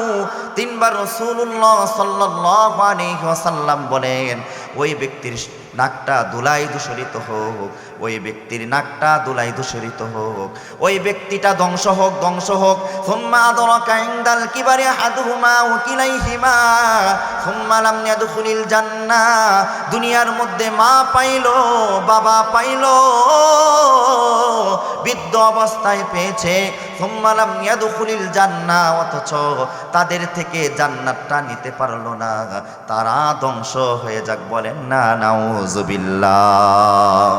তিনবার রাসূলুল্লাহ সাল্লাল্লাহু আলাইহি ওয়াসাল্লাম বলেন, ওই ব্যক্তির নাকটা ধুলাই দূষিত হোক, ওই ব্যক্তির নাকটা ধুলাই দূষিত হোক, ওই ব্যক্তিটা ধ্বংস হোক ধ্বংস হোক। সুম্মা আদরাকা ইনদাল কিবারি আহাদুহুমা ওয়া কিলাইহিমা সুম্মা লাম ইয়াদখুলিল জান্নাহ। দুনিয়ার মধ্যে মা পাইলো বাবা পাইলো, বৃদ্ধ অবস্থায় পেয়েছে, সুম্মা লাম ইয়াদখুলিল জান্নাহ, অথচ তাদের থেকে জান্নাতটা নিতে পারলো না, তারা ধ্বংস হয়ে যাক। বলেন না নাউযুবিল্লাহ।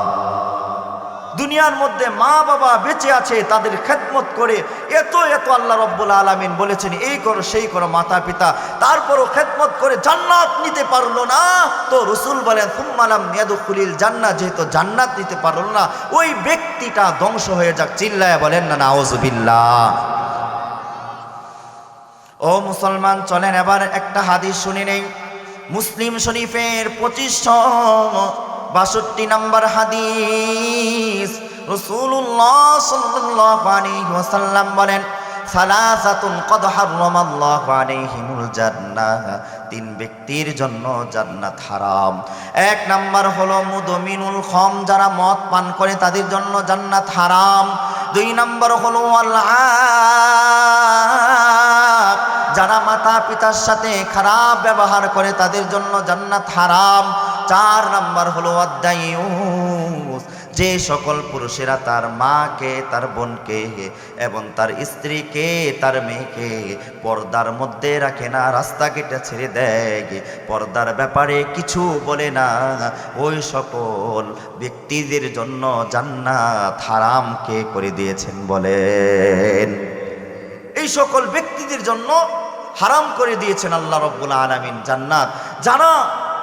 দুনিয়ার মধ্যে মা বাবা বেঁচে আছে, তাদের খেদমত করে এত এত আল্লাহ রাব্বুল আলামিন বলেছেন এই করো সেই করো মাতা পিতা, তারপরও খেদমত করে জান্নাত নিতে পারলো না, তো রাসূল বলেন সুম্মা লাম ইয়াদখুলিল জান্নাহ, যেহেতু জান্নাত নিতে পারলো না ওই ব্যক্তিটা ধ্বংস হয়ে যাক। চিল্লায়া বলেন না নাউযুবিল্লাহ। ও মুসলমান, চলেন এবার একটা হাদিস শুনে নেই। মুসলিম শরীফের 2562 নম্বর হাদিস, রাসূলুল্লাহ সাল্লাল্লাহু আলাইহি ওয়াসাল্লাম বলেন, সালাসাতুন কদ হারামাল্লাহু আলাইহিমুল জান্নাহ, তিন ব্যক্তির জন্য জান্নাত হারাম। এক নাম্বার হলো মুদমিনুল খাম, যারা মদ পান করে তাদের জন্য জান্নাত হারাম। দুই নাম্বার হলো যারা মাতা পিতার সাথে খারাপ ব্যবহার করে তাদের জন্য জান্নাত হারাম। চার নাম্বার হলো আদ-দায়ুস, যে সকল পুরুষেরা তার মাকে তার বোনকে এবং তার স্ত্রীকে তার মেয়েকে পর্দার মধ্যে রাখে না, রাস্তা কেটে ছেড়ে দেয়, পর্দার ব্যাপারে কিছু বলে না, ওই সকল ব্যক্তিদের জন্য জান্নাত হারাম কে করে দিয়েছেন বলেন? এই সকল ব্যক্তিদের জন্য হারাম করে দিয়েছেন আল্লাহ রাব্বুল আলামিন জান্নাত। যারা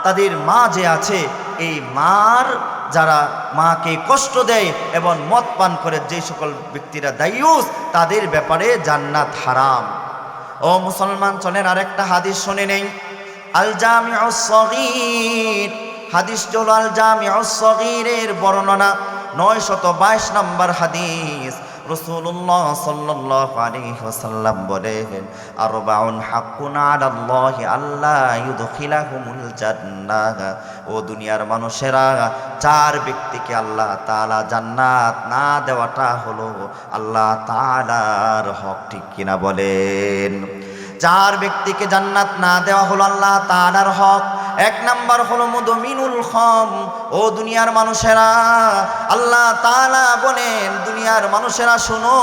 তাদের মা যে আছে, এই মার যারা মাকে কষ্ট দেয় এবং মদ পান করে যে সকল ব্যক্তিরা দায়ুস, তাদের ব্যাপারে জান্নাত হারাম। ও মুসলমান, চলেন আরেকটা হাদিস শুনে নেই। আল জামিউস সগীর, হাদিসটি হলো আল জামিউস সগীরের বর্ণনা 922 নম্বর হাদিস। রাসূলুল্লাহ সাল্লাল্লাহু আলাইহি ওয়াসাল্লাম বলেন, আরবাউন হাক্কুন আলাল্লাহি আল্লা ইউদখিলাহুমুল জান্নাহ। ও দুনিয়ার মানুষেরা, চার ব্যক্তিকে আল্লাহ তাআলা জান্নাত না দেওয়াটা হলো আল্লাহ তাআলার হক, ঠিক কিনা বলেন? চার ব্যক্তিকে জান্নাত না দেওয়া হলো আল্লাহ তাআলার হক। এক নাম্বার হলো মুদমিনুল খাম। ও দুনিয়ার মানুষেরা, আল্লাহ তাআলা বলেন দুনিয়ার মানুষেরা শুনো,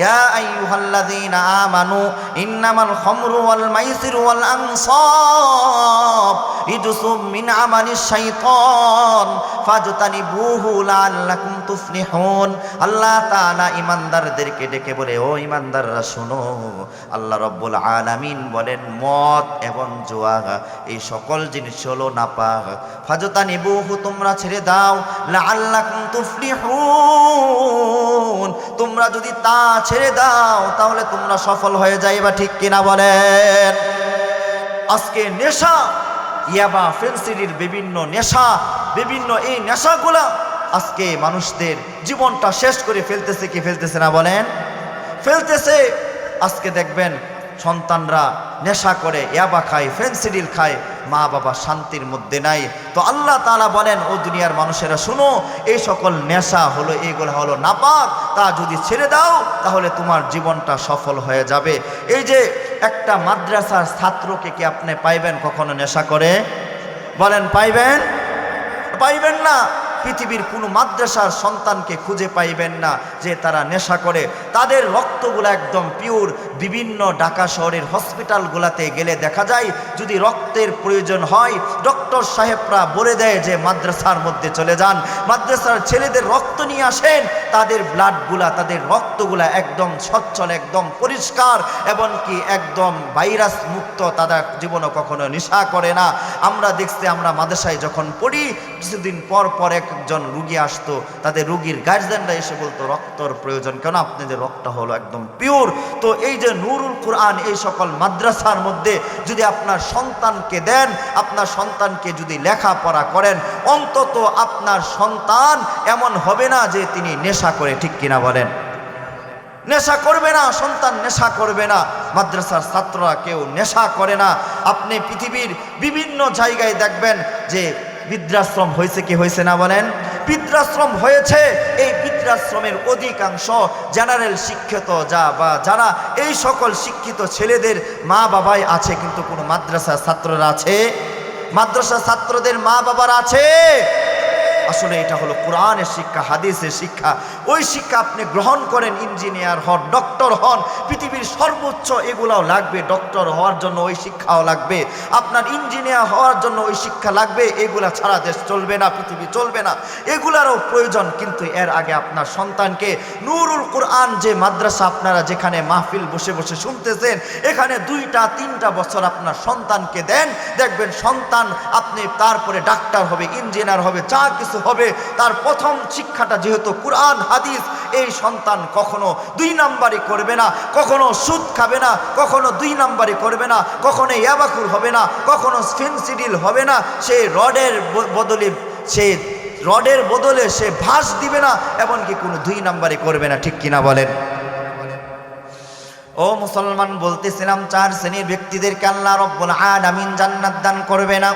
ইয়া আইয়ুহাল্লাযীনা আমানু ইন্নামাল খামরু ওয়াল মাইসিরু ওয়াল আনসাব রিজসুম মিন আমালিশ শাইতান ফাজতানিবুহু লাআল্লাকুম তুফলিহুন। আল্লাহ তাআলা ঈমানদারদেরকে ডেকে বলে, ও ঈমানদাররা শুনো, আল্লাহ রাব্বুল আলামিন বলেন মদ এবং জুয়া এই সকল জিনিস হলো নাপাক। ফাজতানিবুহু তোমরা ছেড়ে দাও, লাআল্লাকুম তুফলিহুন তোমরা যদি তা ছেড়ে দাও তাহলে তোমরা সফল হয়ে যাইবা, ঠিক কিনা বলেন? আজকে নেশা, ইয়াবা, ফেন্সিডির বিভিন্ন নেশা, বিভিন্ন এই নেশাগুলা আজকে মানুষদের জীবনটা শেষ করে ফেলতেছে কি ফেলতেছে না বলেন? ফেলতেছে। আজকে দেখবেন সন্তানরা নেশা করে, ইয়াবা খায়, ফেন্সিডিল খায়, মা বাবা শান্তির মধ্যে নাই। তো আল্লাহ তাআলা বলেন, ও দুনিয়ার মানুষেরা শুনো, এই সকল নেশা হলো, এইগুলো হলো নাপাক, তা যদি ছেড়ে দাও তাহলে তোমার জীবনটা সফল হয়ে যাবে। এই যে একটা মাদ্রাসার ছাত্রকে কি আপনি পাইবেন কখনো নেশা করে? বলেন পাইবেন? পাইবেন না। পৃথিবীর কোনো মাদ্রাসার সন্তানকে খুঁজে পাইবেন না যে তারা নেশা করে। তাদের রক্তগুলো একদম পিওর। বিভিন্ন ঢাকা শহরের হসপিটালগুলোতে গেলে দেখা যায়, যদি রক্তের প্রয়োজন হয় ডক্টর সাহেবরা বলে দেয় যে মাদ্রাসার মধ্যে চলে যান, মাদ্রাসার ছেলেদের রক্ত নিয়ে আসেন। তাদের ব্লাডগুলা, তাদের রক্তগুলা একদম সচ্ছল, একদম পরিষ্কার, এমনকি একদম ভাইরাস মুক্ত। তাদের জীবনও কখনো নেশা করে না। আমরা দেখছি, আমরা মাদ্রাসায় যখন পড়ি, কিছুদিন পর পর একজন রুগী আসতো, তাদের রুগীর গার্জিয়ানরা এসে বলতো রক্তর প্রয়োজন কেন, আপনাদের রক্ত হলো একদম পিওর। তো এই যে নুরুল কুরআন, এই সকল মাদ্রাসার মধ্যে যদি আপনার সন্তানকে দেন, আপনার সন্তানকে যদি লেখাপড়া করেন, অন্তত আপনার সন্তান এমন হবে না যে তিনি নেশা করে, ঠিক কিনা বলেন? নেশা করবে না, সন্তান নেশা করবে না। মাদ্রাসার ছাত্ররা কেউ নেশা করে না। আপনি পৃথিবীর বিভিন্ন জায়গায় দেখবেন যে বৃদ্ধাশ্রম হয়েছে কি হয়েছে না বলেন? বৃদ্ধাশ্রম হয়েছে। এই বৃদ্ধাশ্রমের অধিকাংশ জেনারেল শিক্ষিত যারা এই সকল শিক্ষিত ছেলেদের মা বাবাই আছে, কিন্তু কোনো মাদ্রাসার ছাত্ররা আছে? মাদ্রাসা ছাত্রদের মা বাবার আছে? আসলে এটা হলো কোরআনের শিক্ষা, হাদিসের শিক্ষা। ওই শিক্ষা আপনি গ্রহণ করেন, ইঞ্জিনিয়ার হন, ডক্টর হন, পৃথিবীর সর্বোচ্চ এগুলাও লাগবে। ডক্টর হওয়ার জন্য ওই শিক্ষাও লাগবে, আপনার ইঞ্জিনিয়ার হওয়ার জন্য ওই শিক্ষা লাগবে। এগুলা ছাড়া দেশ চলবে না, পৃথিবী চলবে না, এগুলারও প্রয়োজন। কিন্তু এর আগে আপনার সন্তানকে নুরুল কুরআন যে মাদ্রাসা, আপনারা যেখানে মাহফিল বসে বসে শুনতেছেন, এখানে 2-3 বছর আপনার সন্তানকে দেন, দেখবেন সন্তান আপনি তারপরে ডাক্তার হবে, ইঞ্জিনিয়ার হবে, যা কিছু হবে। তার প্রথম শিক্ষাটা যেহেতু কুরআন হাদিস, এই সন্তান কখনো 2 নাম্বারি করবে না, কখনো সুদ খাবে না, কখনো 2 নাম্বারি করবে না, কখনো ইয়াবাকুর হবে না, কখনো ফেন্সিডিল হবে না। সে রডের বদলে সে ভাস দিবে না, এমনকি কোনো 2 নাম্বারি করবে না, ঠিক কিনা বলেন? ও মুসলমান, বলতেছিলাম 4 শ্রেণীর ব্যক্তিদেরকে আল্লাহ রব্বুল আলামিন জান্নাত দান করবে না।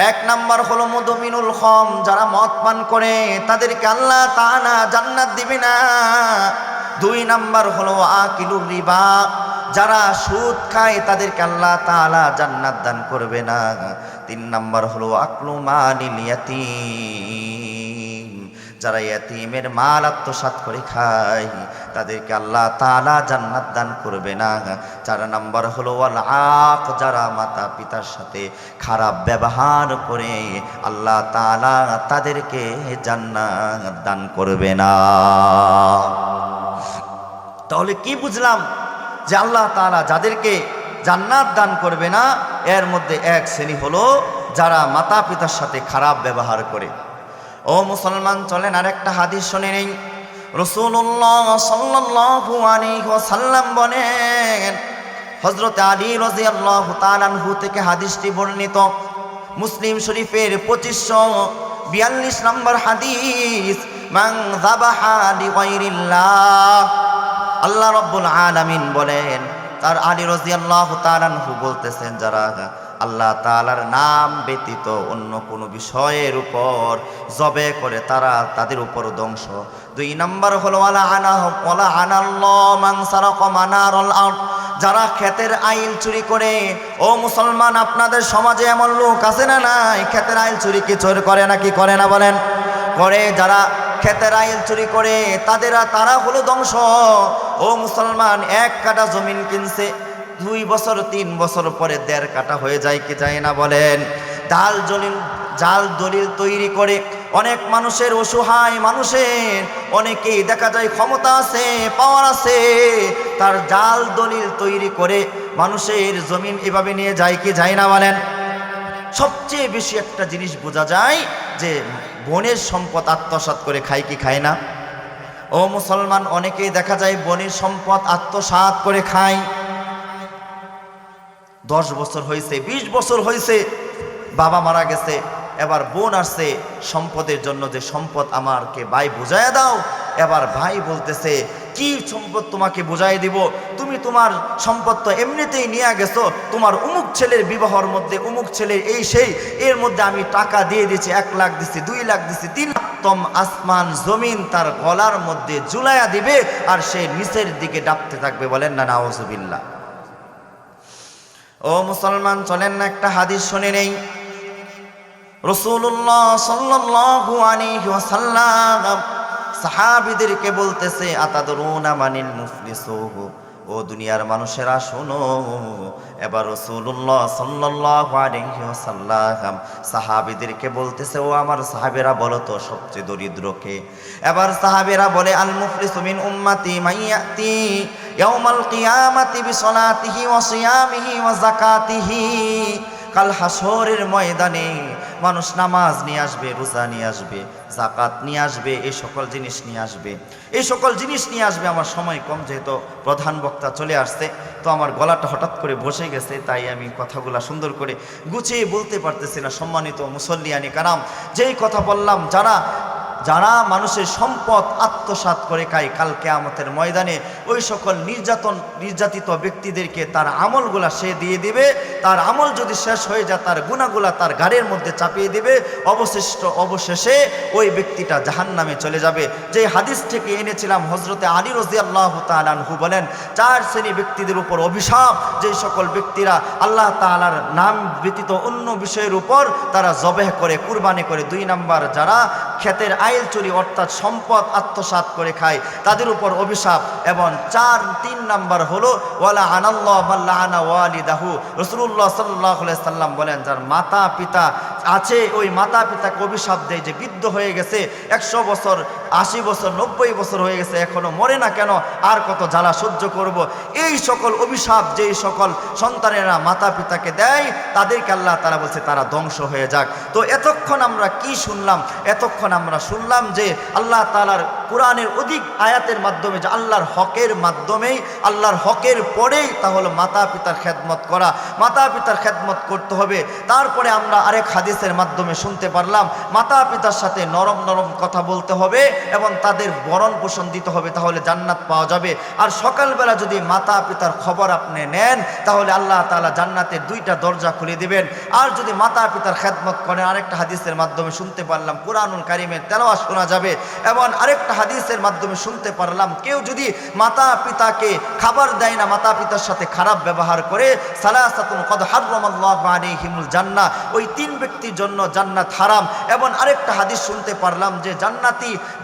1 নাম্বার হলো মুদমিনুল খাম, যারা মদ পান করে তাদেরকে আল্লাহ তাআলা জান্নাত দিবে না। 2 নাম্বার হলো আকিলুর রিবা, যারা সুদ খায় তাদেরকে আল্লাহ তাআলা জান্নাত দান করবে না। 3 নাম্বার হলো আকলু মালিল ইয়াতীম, যারা ইয়াতীমের মাল আত্মসাৎ করে খায় তাদেরকে আল্লাহ তাআলা জান্নাত দান করবে না। 4 নাম্বার হলো ওয়াল আক, যারা মাতা পিতার সাথে খারাপ ব্যবহার করে আল্লাহ তাআলা তাদেরকে জান্নাত দান করবে না। তাহলে কি বুঝলাম? যে আল্লাহ তাআলা যাদেরকে জান্নাত দান করবে না, এর মধ্যে 1 শ্রেণী হলো যারা মাতা পিতার সাথে খারাপ ব্যবহার করে। ও মুসলমান, চলেন আরেকটা হাদিস শুনে নেই। রাসূলুল্লাহ সাল্লাল্লাহু আলাইহি ওয়াসাল্লাম বলেন, হযরত আলী রাদিয়াল্লাহু তাআলা আনহু থেকে হাদিসটি বর্ণিত, মুসলিম শরীফের 2542 নম্বর হাদিস। মান যাবাহা লিগায়রিল্লাহ, আল্লাহ রাব্বুল আলামিন বলেন, তার আলী রাদিয়াল্লাহু তাআলা আনহু বলতেছেন, যারা আল্লাহ তাআলার নাম ব্যতীত অন্য কোনো বিষয়ের উপর জবে করে তাদের উপর ধ্বংস। 2 নাম্বার হলো ওয়ালা আনাল্লাহু মান সারাকা মানারাল আরদ, যারা ক্ষেতের আইল চুরি করে, ও মুসলমান আপনাদের সমাজে এমন লোক আছে না নাই? ক্ষেতের আইল চুরি কি চোর করে নাকি করে না বলেন? করে। যারা ক্ষেতের আইল চুরি করে তারা হলো ধ্বংস। ও মুসলমান, 1 কাঠা জমিন কিনছে, 2 বছর 3 বছর পরে 1.5 কাঠা হয়ে যায় কি যায় না বলেন? জাল দলিল তৈরি করে অনেক মানুষের, অসহায় মানুষের, অনেকেই দেখা যায় ক্ষমতা আছে, পাওয়ার আছে, তার জাল দলিল তৈরি করে মানুষের জমিন এভাবে নিয়ে যায় কি যায় না বলেন? সবচেয়ে বেশি একটা জিনিস বোঝা যায় যে বনের সম্পদ আত্মসাৎ করে খায় কি খায় না? ও মুসলমান, অনেকেই দেখা যায় বনের সম্পদ আত্মসাৎ করে খায়। 10 বছর হয়েছে, 20 বছর হয়েছে, বাবা মারা গেছে, এবার বোন আসছে সম্পদের জন্য, যে সম্পদ আমাকে ভাই বুঝাইয়া দাও। এবার ভাই বলতেছে, কি সম্পদ তোমাকে বুঝাই দিব? তুমি তোমার সম্পদ তো এমনিতেই নিয়ে গেছো, তোমার অমুক ছেলের বিবাহর মধ্যে অমুক ছেলের এই সেই, এর মধ্যে আমি টাকা দিয়ে দিচ্ছি, 1 লাখ দিচ্ছি, 2 লাখ দিচ্ছি, 3 লাখ। আসমান জমিন তার গলার মধ্যে ঝুলাইয়া দিবে, আর সে নিচের দিকে ডাবতে থাকবে। বলেন না নাউজুবিল্লাহ। ও মুসলমান, চলেন না একটা হাদিস শুনে নেই। রাসূলুল্লাহ সাল্লাল্লাহু আলাইহি ওয়াসাল্লাম সাহাবীদেরকে বলতেছে, আতাদরুনা মানিল মুফলিসু, ও দুনিয়ার মানুষেরা শোনো। এবার রাসূলুল্লাহ সাল্লাল্লাহু আলাইহি ওয়াসাল্লাম সাহাবীদেরকে বলতেছে, ও আমার সাহাবীরা বলো তো সবচেয়ে দরিদ্র কে? এবার সাহাবীরা বলে, আল মুফলিসু মিন উম্মতি মাইয়াতি ইয়াউমাল কিয়ামাতি বিসলাতিহি ওয়া সিয়ামিহি ওয়া যাকাতিহি। কাল হাসরের ময়দানে মানুষ নামাজ নিয়ে আসবে, রোজা নিয়ে আসবে, যাকাত নিয়ে আসবে, এই সকল জিনিস নিয়ে আসবে, এই সকল জিনিস নিয়ে আসবে। আমার সময় কম, যেহেতু প্রধান বক্তা চলে আসছে, তো আমার গলাটা হঠাৎ করে বসে গেছে, তাই আমি কথাগুলা সুন্দর করে গুছিয়ে বলতে পারতেছি না। সম্মানিত মুসল্লিয়ানি কারাম, যেই কথা বললাম, যারা মানুষের সম্পদ আত্মসাৎ করে খায়, কাল কিয়ামতের ময়দানে ওই সকল নির্যাতিত ব্যক্তিদেরকে তার আমলগুলা সে দিয়ে দিবে। তার আমল যদি শেষ হয়ে যায়, তার গুনাহগুলা তার ঘাড়ের মধ্যে চাপিয়ে দিবে। অবশেষে ওই ব্যক্তিটা জাহান্নামে চলে যাবে। যে হাদিস থেকে এনেছিলাম, হযরতে আলী রাদিয়াল্লাহু তাআলা আনহু বলেন, 4 শ্রেণী ব্যক্তিদের উপর অভিশাপ, যে সকল ব্যক্তিরা আল্লাহ তাআলার নাম ব্যতীত অন্য বিষয়ের উপর তারা জবেহ করে, কুরবানি করে। 2 নাম্বার, যারা ক্ষেতের আইল চুরি অর্থাৎ সম্পদ আত্মসাৎ করে খায়, তাদের উপর অভিশাপ। এবং 3 নাম্বার হলো ওয়ালা আনাল্লাহ মাল্লা আনা ওয়ালিদাহু। রাসূলুল্লাহ সাল্লাল্লাহু আলাইহি সাল্লাম বলেন, যার মাতা পিতা আছে, ওই মাতা পিতাকে অভিশাপ দেয় যে বৃদ্ধ হয়ে গেছে, 100 বছর, 80 বছর, 90 বছর হয়ে গেছে, এখনো মরে না কেন, আর কত জ্বালা সহ্য করব। এই সকল অভিশাপ যেই সকল সন্তানেরা মাতা পিতাকে দেয়, তাদেরকে আল্লাহ তাআলা বলছে তারা ধ্বংস হয়ে যাক। তো এতক্ষণ আমরা কি শুনলাম? এতক্ষণ আমরা শুনলাম যে আল্লাহ তাআলার কোরআনের অধিক আয়াতের মাধ্যমে, যে আল্লাহর হকের মাধ্যমেই, আল্লাহর হকের পরেই তা হলো মাতা পিতার খেদমত করা। মাতা পিতার খেদমত করতে হবে। তারপরে আমরা আরেক হাদিসের মাধ্যমে শুনতে পারলাম, মাতা পিতার সাথে নরম নরম কথা বলতে হবে এবং তাদের ভরণ পোষণ দিতে হবে, তাহলে জান্নাত পাওয়া যাবে। আর সকালবেলা যদি মাতা পিতার খবর আপনি নেন, তাহলে আল্লাহ তাআলা জান্নাতের 2টা দরজা খুলে দিবেন। আর যদি মাতা পিতার খেদমত করেন, আরেকটা হাদিসের মাধ্যমে শুনতে পারলাম, কুরআনুল কারীমের তেলাওয়াত শোনা যাবে। এবং আরেকটা হাদিসের মাধ্যমে শুনতে পারলাম, কেউ যদি মাতা পিতাকে খাবার দেয় না, মাতা পিতার সাথে খারাপ ব্যবহার করে, সালাসাতুন কদ হাররামাল্লাহু আলাইহিমুল জান্নাহ, ওই 3 ব্যক্তির জন্য জান্নাত হারাম। এবং আরেকটা হাদিস শুনতে পারলাম যে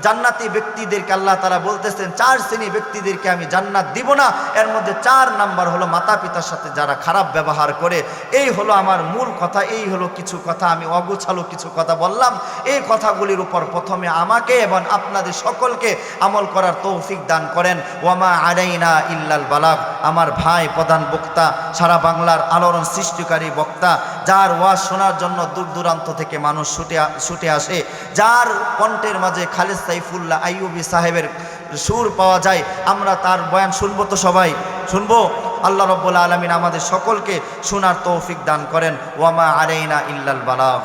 জান্নাতি ব্যক্তিদেরকে আল্লাহ তাআলা বলতেছেন, 4 শ্রেণী ব্যক্তিদেরকে আমি জান্নাত দিব না। এর মধ্যে 4 নাম্বার হলো মাতা পিতার সাথে যারা খারাপ ব্যবহার করে। এই হলো আমার মূল কথা, এই হলো কিছু কথা, আমি অগোছালো কিছু কথা বললাম। এই কথাগুলির উপর প্রথমে আমাকে এবং আপনাদের সকলকে আমল করার তৌফিক দান করেন। ওয়ামা আলাইনা ইল্লাল বালাগ। আমার ভাই প্রধান বক্তা, সারা বাংলার আলোড়ন সৃষ্টিকারী বক্তা, যার ওয়াজ শোনার জন্য দূর দূরান্ত থেকে মানুষ ছুটে আসে, যার কণ্ঠের মাঝে খালেদ সাইফুল্লাহ আইয়ুবী সাহেবের সুর পাওয়া যায়, আমরা তার বয়ান শুনবো তো? সবাই শুনবো। আল্লাহ রাব্বুল আলামিন আমাদের সকলকে শোনার তৌফিক দান করেন। ওয়ামা আলাইনা ইল্লাল বালাগ।